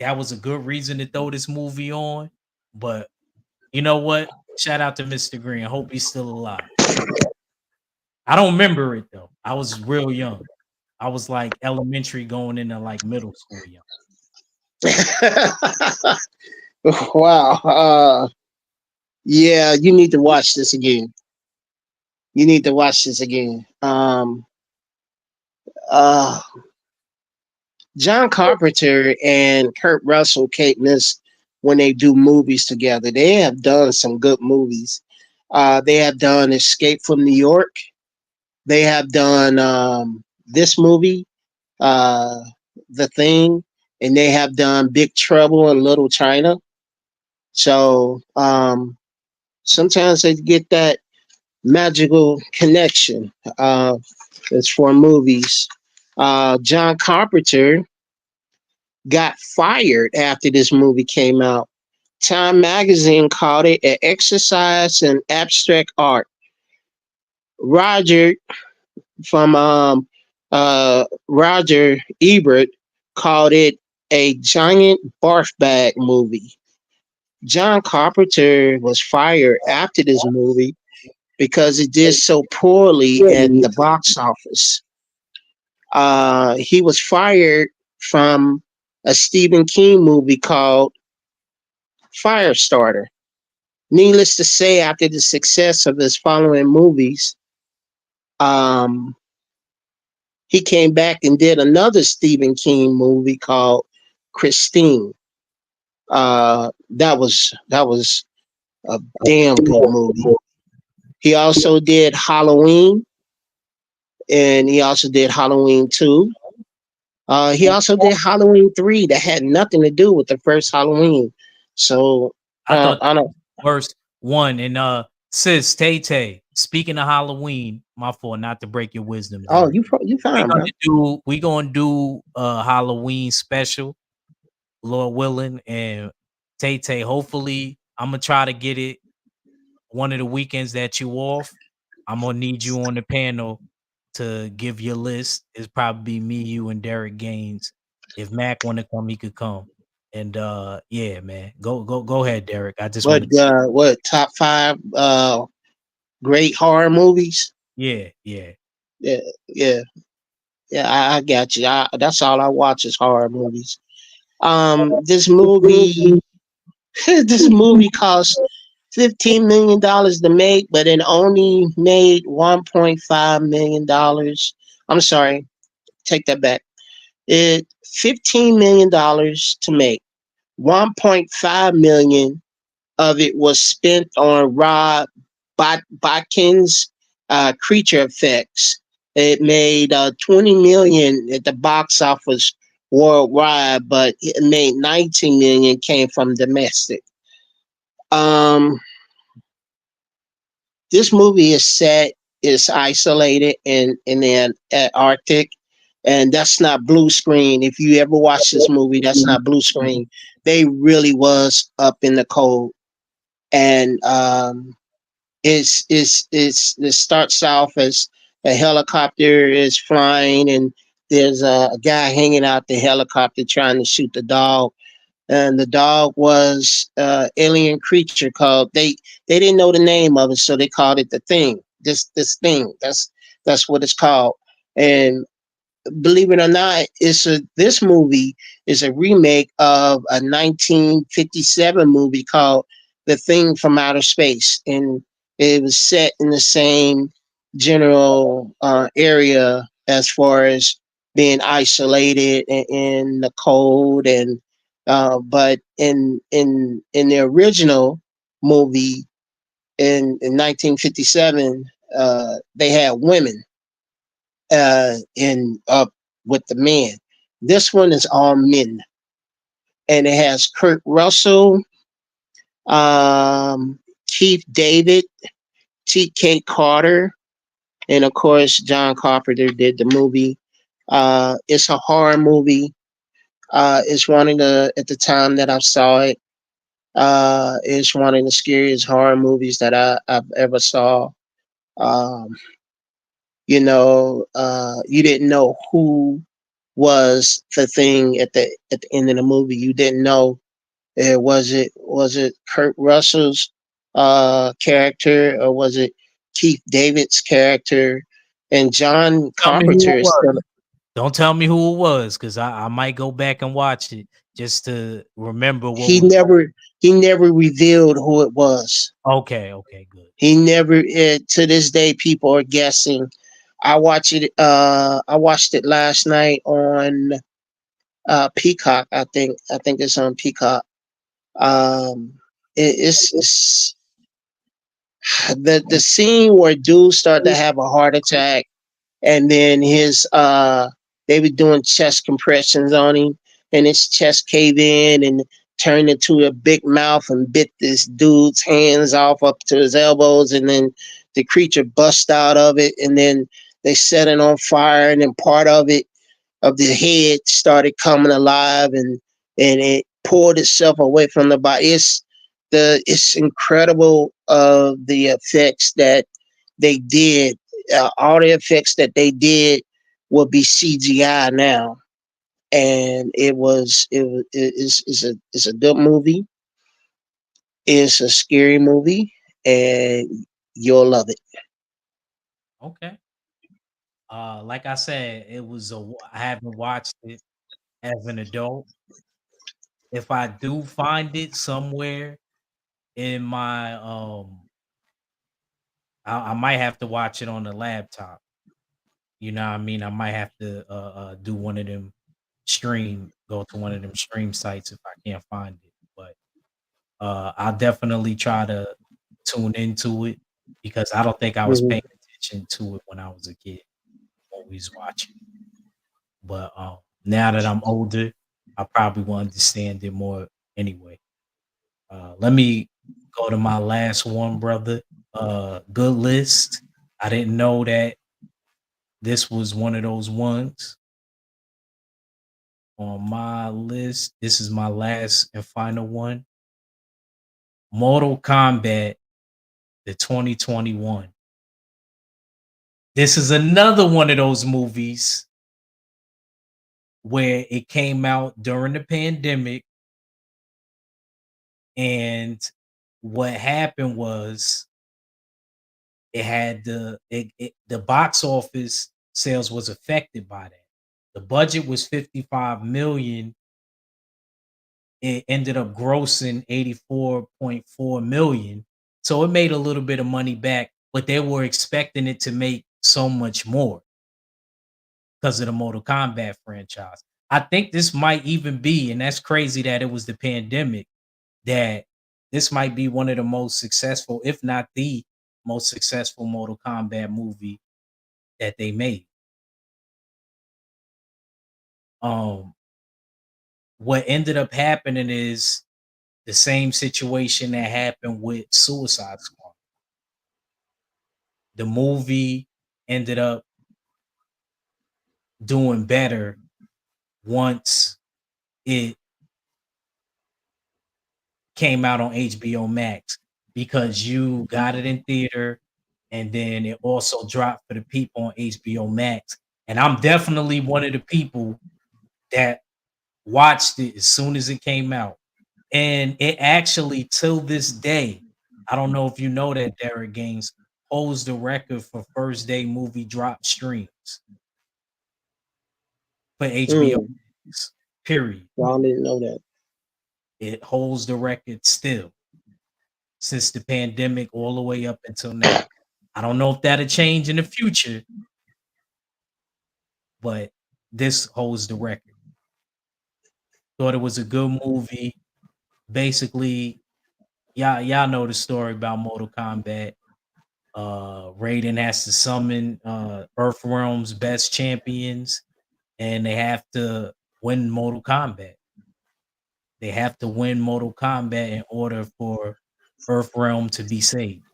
that was a good reason to throw this movie on. But you know what? Shout out to Mr. Green. I hope he's still alive. I don't remember it though. I was real young. I was like elementary going into like middle school young. Wow. Yeah, you need to watch this again. You need to watch this again. Uh, John Carpenter and Kurt Russell can't miss when they do movies together. They have done some good movies. They have done Escape from New York. They have done this movie, uh, The Thing, and they have done Big Trouble in Little China. So sometimes they get that magical connection. It's for movies. John Carpenter got fired after this movie came out. Time magazine called it an exercise in abstract art. Roger Roger Ebert called it a giant barf bag movie. John Carpenter was fired after this movie because it did so poorly at the box office. He was fired from a Stephen King movie called Firestarter. Needless to say, after the success of his following movies, um, he came back and did another Stephen King movie called Christine. That was a damn good movie. He also did Halloween, and he also did Halloween 2. He also did Halloween 3 that had nothing to do with the first Halloween. So I thought I don't. worst one and sis Tay Tay. Speaking of Halloween, my fault not to break your wisdom Oh, there. you fine, bro. We gonna do a Halloween special, Lord willing, and Tay Tay. Hopefully, I'm gonna try to get it one of the weekends that you off. I'm gonna need you on the panel to give your list. It's probably me, you, and Derek Gaines. If Mac want to come, he could come. And yeah, man, go ahead, Derek. I just want to What top five great horror movies? yeah. Yeah, yeah, yeah. I got you. That's all I watch is horror movies. This movie, this movie cost $15 million to make, but it only made $1.5 million. I'm sorry, take that back. It $15 million to make. 1.5 million of it was spent on Rob Botkin's creature effects. It made 20 million at the box office worldwide, but it made 19 million came from domestic. Um, this movie is isolated in the Arctic, and that's not blue screen. If you ever watch this movie, that's not blue screen. They really was up in the cold, and it starts off as a helicopter is flying, and there's a guy hanging out the helicopter trying to shoot the dog, and the dog was alien creature called they didn't know the name of it, so they called it the thing. This thing. That's what it's called. And believe it or not, this movie is a remake of a 1957 movie called The Thing from Outer Space, and it was set in the same general area as far as being isolated in the cold, and but in the original movie in 1957, they had women in up with the men. This one is all men, and it has Kurt Russell, Keith David, T.K. Carter, and of course John Carpenter did the movie. It's a horror movie. It's one of the at the time that I saw it. It's one of the scariest horror movies that I've ever saw. Um, you didn't know who was the thing at the end of the movie. You didn't know was it Kurt Russell's character, or was it Keith David's character, and John Tell me who Carpenter it is was. still. Don't tell me who it was, because I might go back and watch it just to remember what He was going. never he never revealed who it was. Okay, okay, good. He never. To this day, people are guessing. I watch it. I watched it last night on Peacock. I think it's on Peacock. It's the scene where dudes start to have a heart attack, and then his they were doing chest compressions on him, and his chest caved in and turned into a big mouth and bit this dude's hands off up to his elbows, and then the creature bust out of it, and then they set it on fire, and then part of the head started coming alive, and it pulled itself away from the body. It's incredible the effects that they did. All the effects that they did will be CGI now, and it's a good movie. It's a scary movie, and you'll love it. Okay. Like I said, I haven't watched it as an adult. If I do find it somewhere in my I might have to watch it on the laptop. You know what I mean? I might have to do one of them go to one of them stream sites if I can't find it. But I'll definitely try to tune into it because I don't think I was Mhm. paying attention to it when I was a kid, always watching. But now that I'm older, I probably will understand it more anyway. Let me go to my last one, brother. Good list. I didn't know that this was one of those ones on my list. This is my last and final one. Mortal Kombat, the 2021. This is another one of those movies where it came out during the pandemic, and what happened was the box office sales was affected by that. The budget was 55 million. It ended up grossing 84.4 million. So it made a little bit of money back, but they were expecting it to make so much more because of the Mortal Kombat franchise. I think this might even be, and that's crazy that it was the pandemic, that this might be one of the most successful, if not the most successful Mortal Kombat movie that they made. Um, what ended up happening is the same situation that happened with Suicide Squad. The movie ended up doing better once it came out on HBO Max because you got it in theater and then it also dropped for the people on HBO Max. And I'm definitely one of the people that watched it as soon as it came out. And it actually, till this day, I don't know if you know that, Derek Gaines holds the record for first day movie drop streams for HBO Mm, Max, period. I didn't know that. It holds the record still since the pandemic all the way up until now. I don't know if that'll change in the future, but this holds the record. Thought it was a good movie. Basically, y'all know the story about Mortal Kombat. Raiden has to summon Earthrealm's best champions, and they have to win Mortal Kombat. They have to win Mortal Kombat in order for Earthrealm to be saved.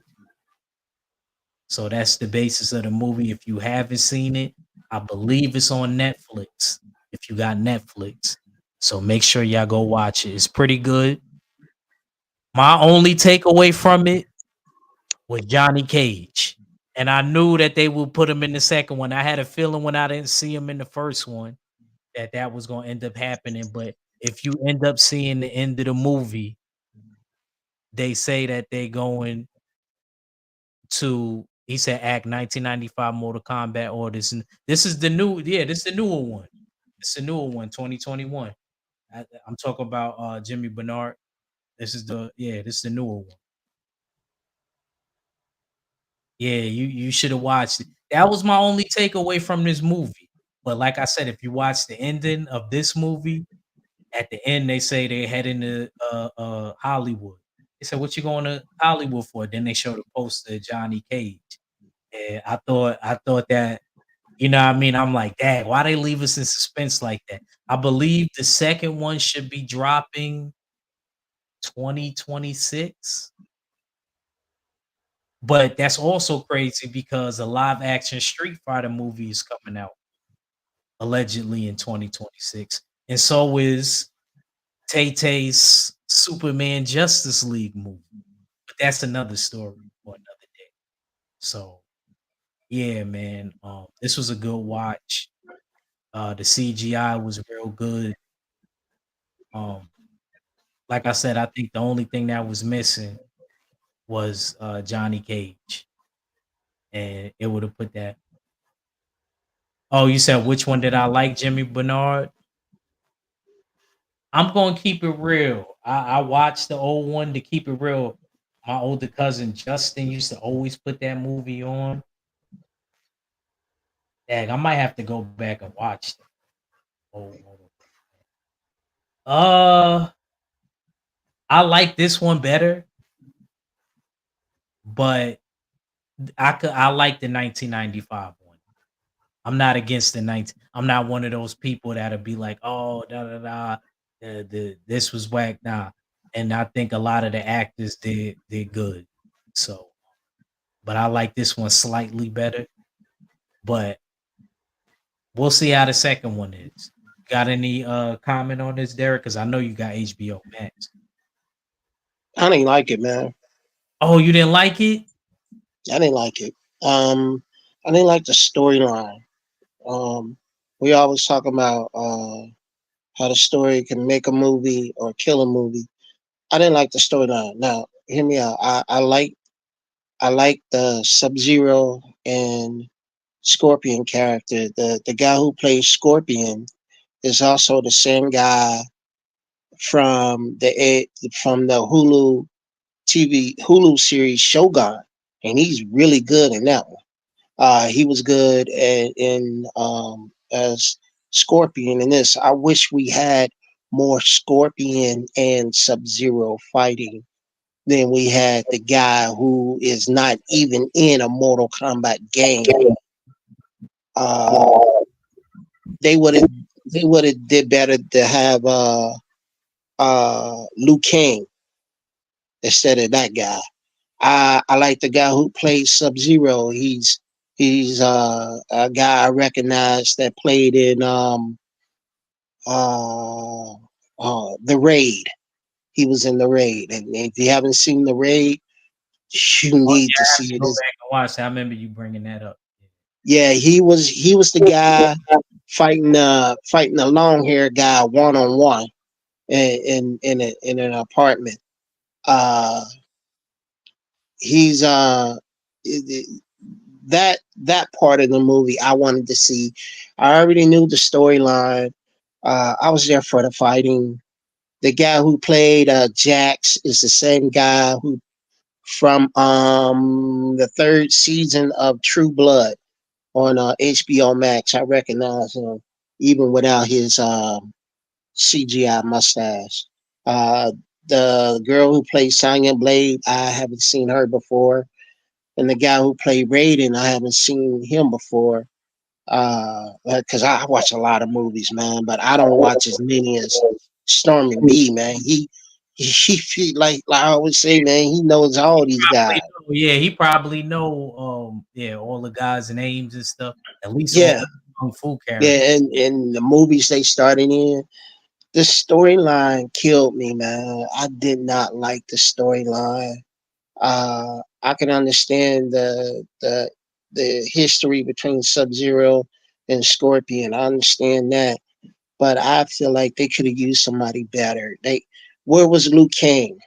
So that's the basis of the movie. If you haven't seen it, I believe it's on Netflix. If you got Netflix, so make sure y'all go watch it. It's pretty good. My only takeaway from it was Johnny Cage. And I knew that they would put him in the second one. I had a feeling when I didn't see him in the first one that that was going to end up happening. But if you end up seeing the end of the movie, they say that they're going to He said Act 1995 Mortal Kombat or this is the new this is the newer one. It's the newer one, 2021. I'm talking about Jimmy Bernard. This is the newer one. Yeah, you should have watched it. That was my only takeaway from this movie. But like I said, if you watch the ending of this movie, at the end they say they're heading to Hollywood. They said, "What you going to Hollywood for?" Then they showed a poster of Johnny Cage. And I thought that, you know what I mean? I'm like, dang, why they leave us in suspense like that? I believe the second one should be dropping 2026. But that's also crazy because a live action Street Fighter movie is coming out allegedly in 2026. And so is Tay-Tay's Superman Justice League movie. But that's another story for another day. So yeah, man. This was a good watch. The CGI was real good. Um, like I said, I think the only thing that was missing was Johnny Cage, and it would have put that. Oh, you said which one did I like, Jimmy Bernard? I'm gonna keep it real. I watched the old one to keep it real. My older cousin Justin used to always put that movie on. Dang, I might have to go back and watch that. Oh, I like this one better, but I like the 1995 one. I'm not against the 19. I'm not one of those people that'll be like, oh, da da da, this was whack. Nah, and I think a lot of the actors did good. So, but I like this one slightly better. But we'll see how the second one is. Got any comment on this, Derek? Because I know you got HBO Max. I didn't like it, man. Oh, you didn't like it? I didn't like it. I didn't like the storyline. Um, we always talk about how the story can make a movie or kill a movie. I didn't like the storyline. Now, hear me out. I like the Sub Zero and Scorpion character. The guy who plays Scorpion is also the same guy from the Hulu series Shogun, and he's really good in that one. He was good as Scorpion in this. I wish we had more Scorpion and Sub Zero fighting than we had the guy who is not even in a Mortal Kombat game. Uh, they would have they would have did better to have Liu Kang instead of that guy. I like the guy who plays Sub Zero. He's a guy I recognize that played in uh, the Raid. He was in the Raid, and if you haven't seen the Raid, you Oh need yeah, to I have see to it. go back and watch that. I remember you bringing that up. Yeah, he was the guy fighting the long hair guy one on one in an apartment. Uh, he's that part of the movie I wanted to see. I already knew the storyline. I was there for the fighting. The guy who played Jax is the same guy who from the third season of True Blood on HBO Max. I recognize him even without his CGI mustache. Uh, the girl who plays Sonya Blade, I haven't seen her before, and the guy who played Raiden, I haven't seen him before. Because I watch a lot of movies, man, but I don't watch as many as Stormy B, man. He like I always say, man, he knows all these guys. Yeah, he probably know all the guys' names and stuff. At least all Yeah, the kung fu characters. yeah, and the movies they started in, the storyline killed me, man. I did not like the storyline. I can understand the history between Sub Zero and Scorpion. I understand that, but I feel like they could have used somebody better. Where was Liu Kang?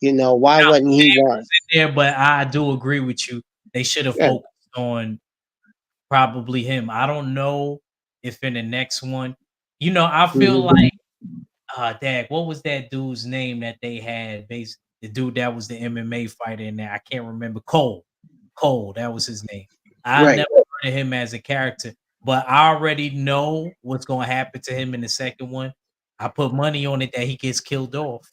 Why Now, wasn't he one? there, but I do agree with you. They should have Yeah. focused on probably him. I don't know if in the next one, I feel Hmm. like dag, what was that dude's name that they had? The dude that was the MMA fighter in there. I can't remember. Cole. Cole, that was his name. I Right. never heard of him as a character, but I already know what's gonna happen to him in the second one. I put money on it that he gets killed off.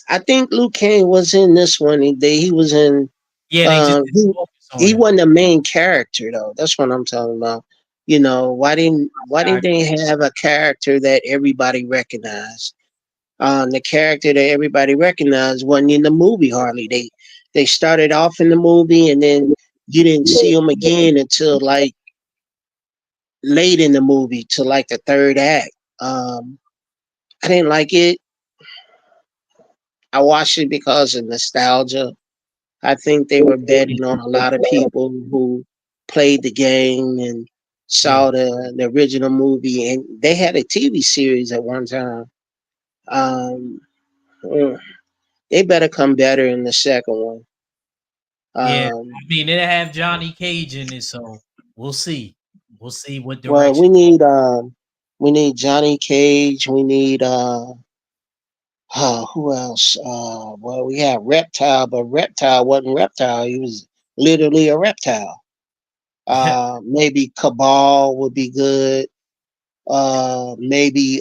I think Luke Kane was in this one. He was in. Yeah, they just Uh, didn't he focus on he him. wasn't the main character though. That's what I'm talking about. Why didn't I they have a character that everybody recognized? The character that everybody recognized wasn't in the movie hardly. They started off in the movie and then you didn't see him again until like late in the movie, to like the third act. Um, I didn't like it. I watched it because of nostalgia. I think they were betting on a lot of people who played the game and yeah, saw the original movie, and they had a TV series at one time. Um, mm, they better come better in the second one. yeah. Um, I mean, it have Johnny Cage in it, so we'll see. We'll see what well, direction. we need Johnny Cage. We need who else? Well, we have Reptile, but Reptile wasn't Reptile. He was literally a reptile. Maybe Cabal would be good. Maybe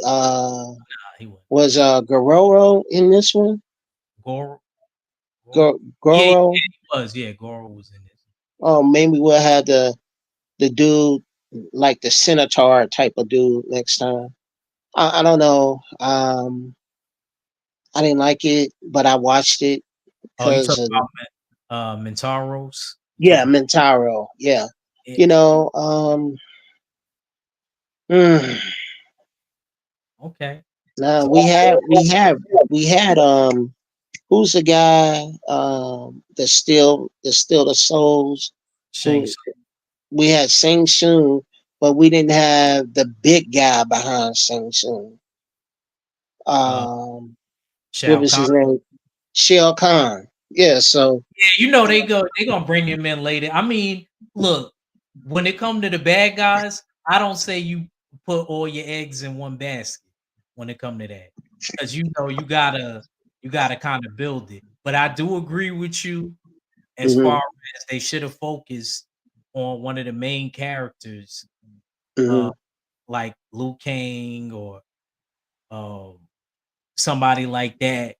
He was was Guerrero in this one? Goro. Goro. Yeah, yeah, Goro. he was. Yeah, Goro was in it. Oh, maybe we'll have the dude like the Centaur type of dude next time. I don't know. I didn't like it, but I watched it Oh, you because talking about Mentaros? You yeah, talking Mentaro. Yeah, it? you know. Mm, Okay. now So we had who's the guy that still the souls who Shanks, we had Sing Soon, but we didn't have the big guy behind Sing Soon. uh, Um, what Shao was Kahn. his name? Shao Kahn. Yeah, so Yeah, they gonna bring him in later. I mean, look, when it come to the bad guys, I don't say you put all your eggs in one basket when it come to that, because you gotta kind of build it. But I do agree with you as far hmm as they should have focused on one of the main characters, uh, hmm like Liu Kang or um, somebody like that.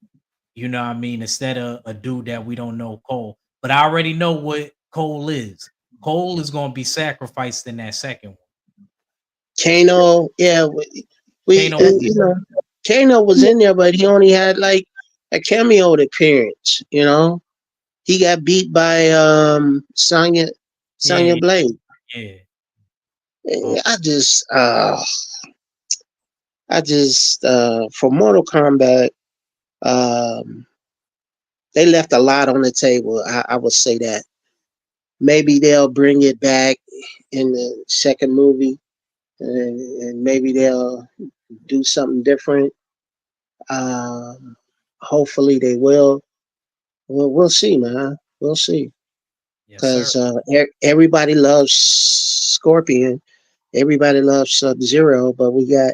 You know what I mean? Instead of a dude that we don't know, Cole. But I already know what Cole is. Cole is going to be sacrificed in that second one. Kano, yeah, we Kano, Kano was in there, but he only had like a cameo appearance. He got beat by Sonya yeah, Blade. yeah. Um, I just for Mortal Kombat, um, they left a lot on the table. I would say that maybe they'll bring it back in the second movie, and maybe they'll do something different. Um, Hopefully they will. We'll see, man. We'll see. yes, sir. Because everybody loves Scorpion, everybody loves Sub Zero, but we got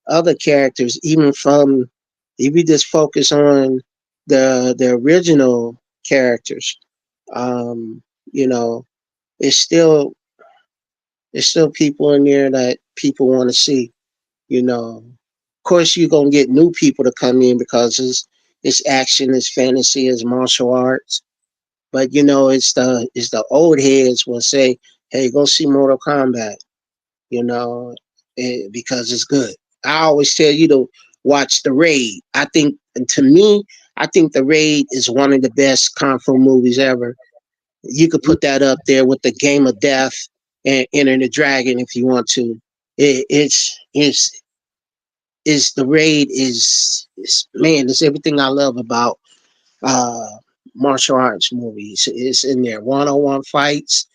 other characters, even from if you just focus on the original characters, um, you know, it's still people in there that people want to see. Of course, you're gonna get new people to come in because it's action, it's fantasy, it's martial arts. But it's the old heads will say, "Hey, go see Mortal Kombat," you know, because it's good. I always tell you to watch The Raid. And to me, I think The Raid is one of the best kung fu movies ever. You could put that up there with the Game of Death and Enter the Dragon if you want to. It's The Raid is man. It's everything I love about uh, martial arts movies. It's in there. 1-on-1 fights,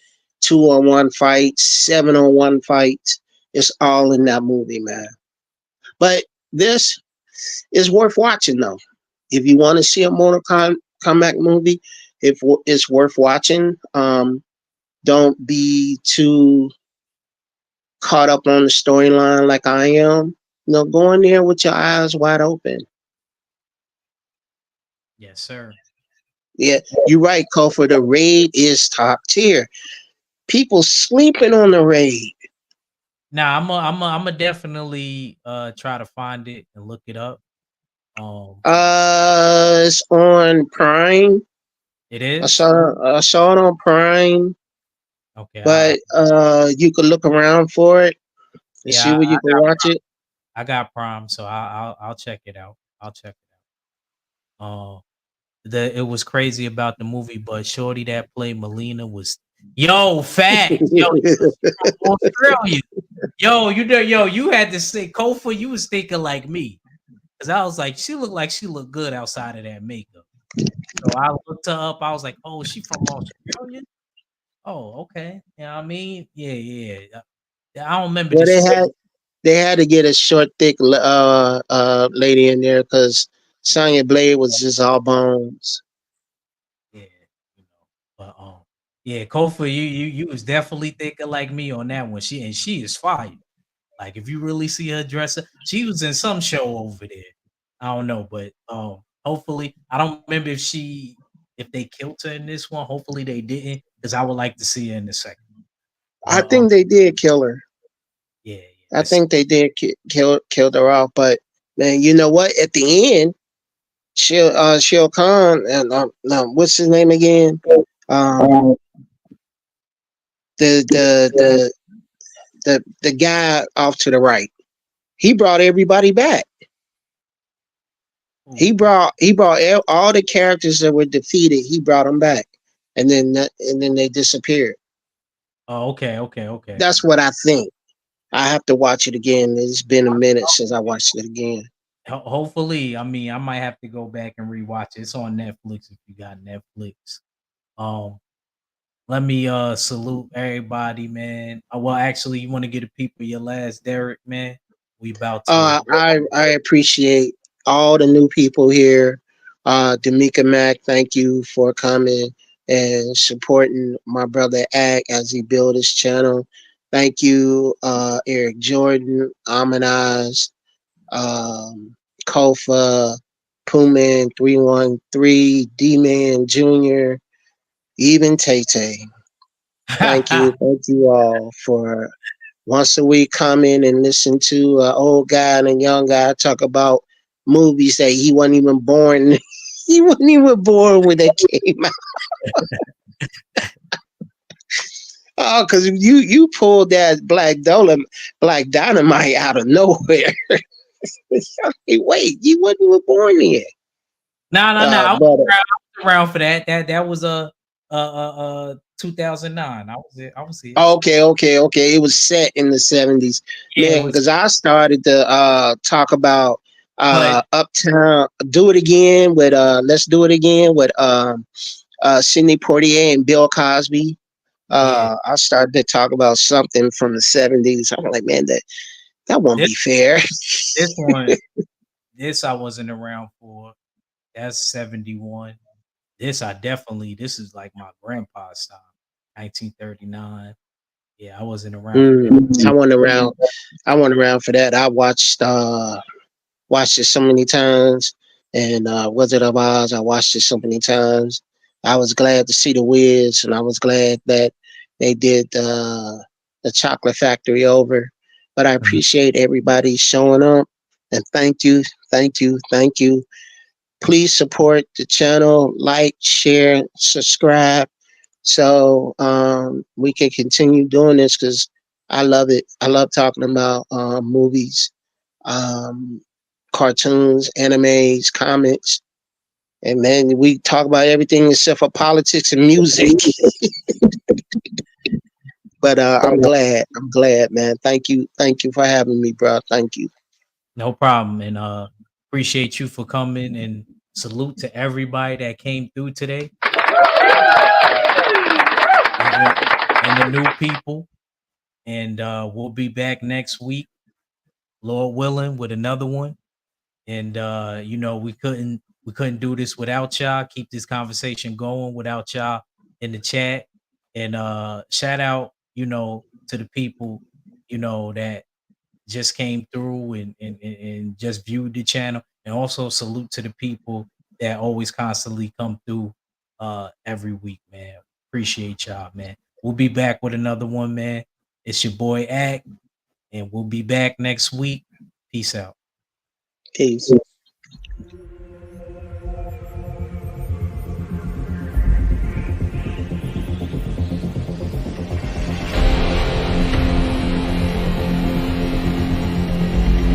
2-on-1 fights, 7-on-1 fights. It's all in that movie, man. But this is worth watching, though. If you want to see a Kombat movie, if it's worth watching. Don't be too caught up on the storyline like I am. Go in there with your eyes wide open. Yes, sir. Yeah, you're right, Kofor. The raid is top tier. People sleeping on the raid. Now I'm a definitely try to find it and look it up. It's on Prime. It I is saw it on Prime, okay. but you could look around for it and see Yeah, where you can watch it. I got Prime, so I'll check it out. I'll check it out. It was crazy about the movie, but Shorty that played Melina was facts. She from Australia. You had to say Kofa, you was thinking like me. Cause I was like, she looked good outside of that makeup. So I looked her up. I was like, oh, is she from Australia? Oh, okay. You know what I mean? Yeah. I don't remember Well, this. they had to get a short, thick lady in there because Sonya Blade was just all bones. Yeah, you know. But yeah, Kofa, you was definitely thinking like me on that one. She is fire. Like if you really see her dress up, she was in some show over there. I don't know, but hopefully I don't remember if they killed her in this one. Hopefully they didn't, because I would like to see her in the second. I But think they did kill her. yeah, I think they did killed her off. But man, you know what? At the end, Shil Khan and no, what's his name again? Um, the the the the guy off to the right. He brought everybody back. ooh, He brought all the characters that were defeated. He brought them back, and then they disappeared. oh, okay. That's what I think. I have to watch it again. It's been a minute since I watched it again. Hopefully, I mean, I might have to go back and rewatch it. It's on Netflix if you got Netflix. Um, Let me salute everybody, man. Well, actually, you want to get the people your last Derek, man. We about to I appreciate all the new people here. D'Amica Mack, thank you for coming and supporting my brother Ack as he build his channel. Thank you, Eric Jordan, Amanaz, Kofa, Puman 313, D Man Jr., even Tay Tay. Thank you all for once a week come in and listen to an old guy and a young guy talk about movies that he wasn't even born. He wasn't even born when they came out. Oh, because you pulled that Black Dynamite out of nowhere. Hey, wait, you wasn't even born yet. no. But I was around for that. That was a 2009. I was here. okay. It was set in the 70s. Yeah, it Man, was. because I started to talk about But Uptown, do it again with let's do it again with Sidney Poitier and Bill Cosby. yeah, I started to talk about something from the 70s. I'm like, man, that won't this be fair. this one, this I wasn't around for. That's 71. This is like my grandpa's time, 1939. Yeah, I wasn't around for that. I went around. I went around for that. I watched it so many times, and Wizard of Oz. I watched it so many times. I was glad to see the Wiz, and I was glad that they did the Chocolate Factory over. But I Mhm. appreciate everybody showing up, and thank you. Please support the channel, like, share, subscribe, so we can continue doing this because I love it. I love talking about movies, um, cartoons, animes, comics, and man, we talk about everything except for politics and music. But I'm glad. I'm glad, man. Thank you for having me, bro. Thank you. No problem. And appreciate you for coming, and salute to everybody that came through today. Even and the new people. And we'll be back next week, Lord willing, with another one. And we couldn't We couldn't do this without y'all. Keep this conversation going without y'all in the chat. And shout out, to the people, that just came through and just viewed the channel. And also salute to the people that always constantly come through every week, man. Appreciate y'all, man. We'll be back with another one, man. It's your boy Act, and we'll be back next week. Peace out. Peace.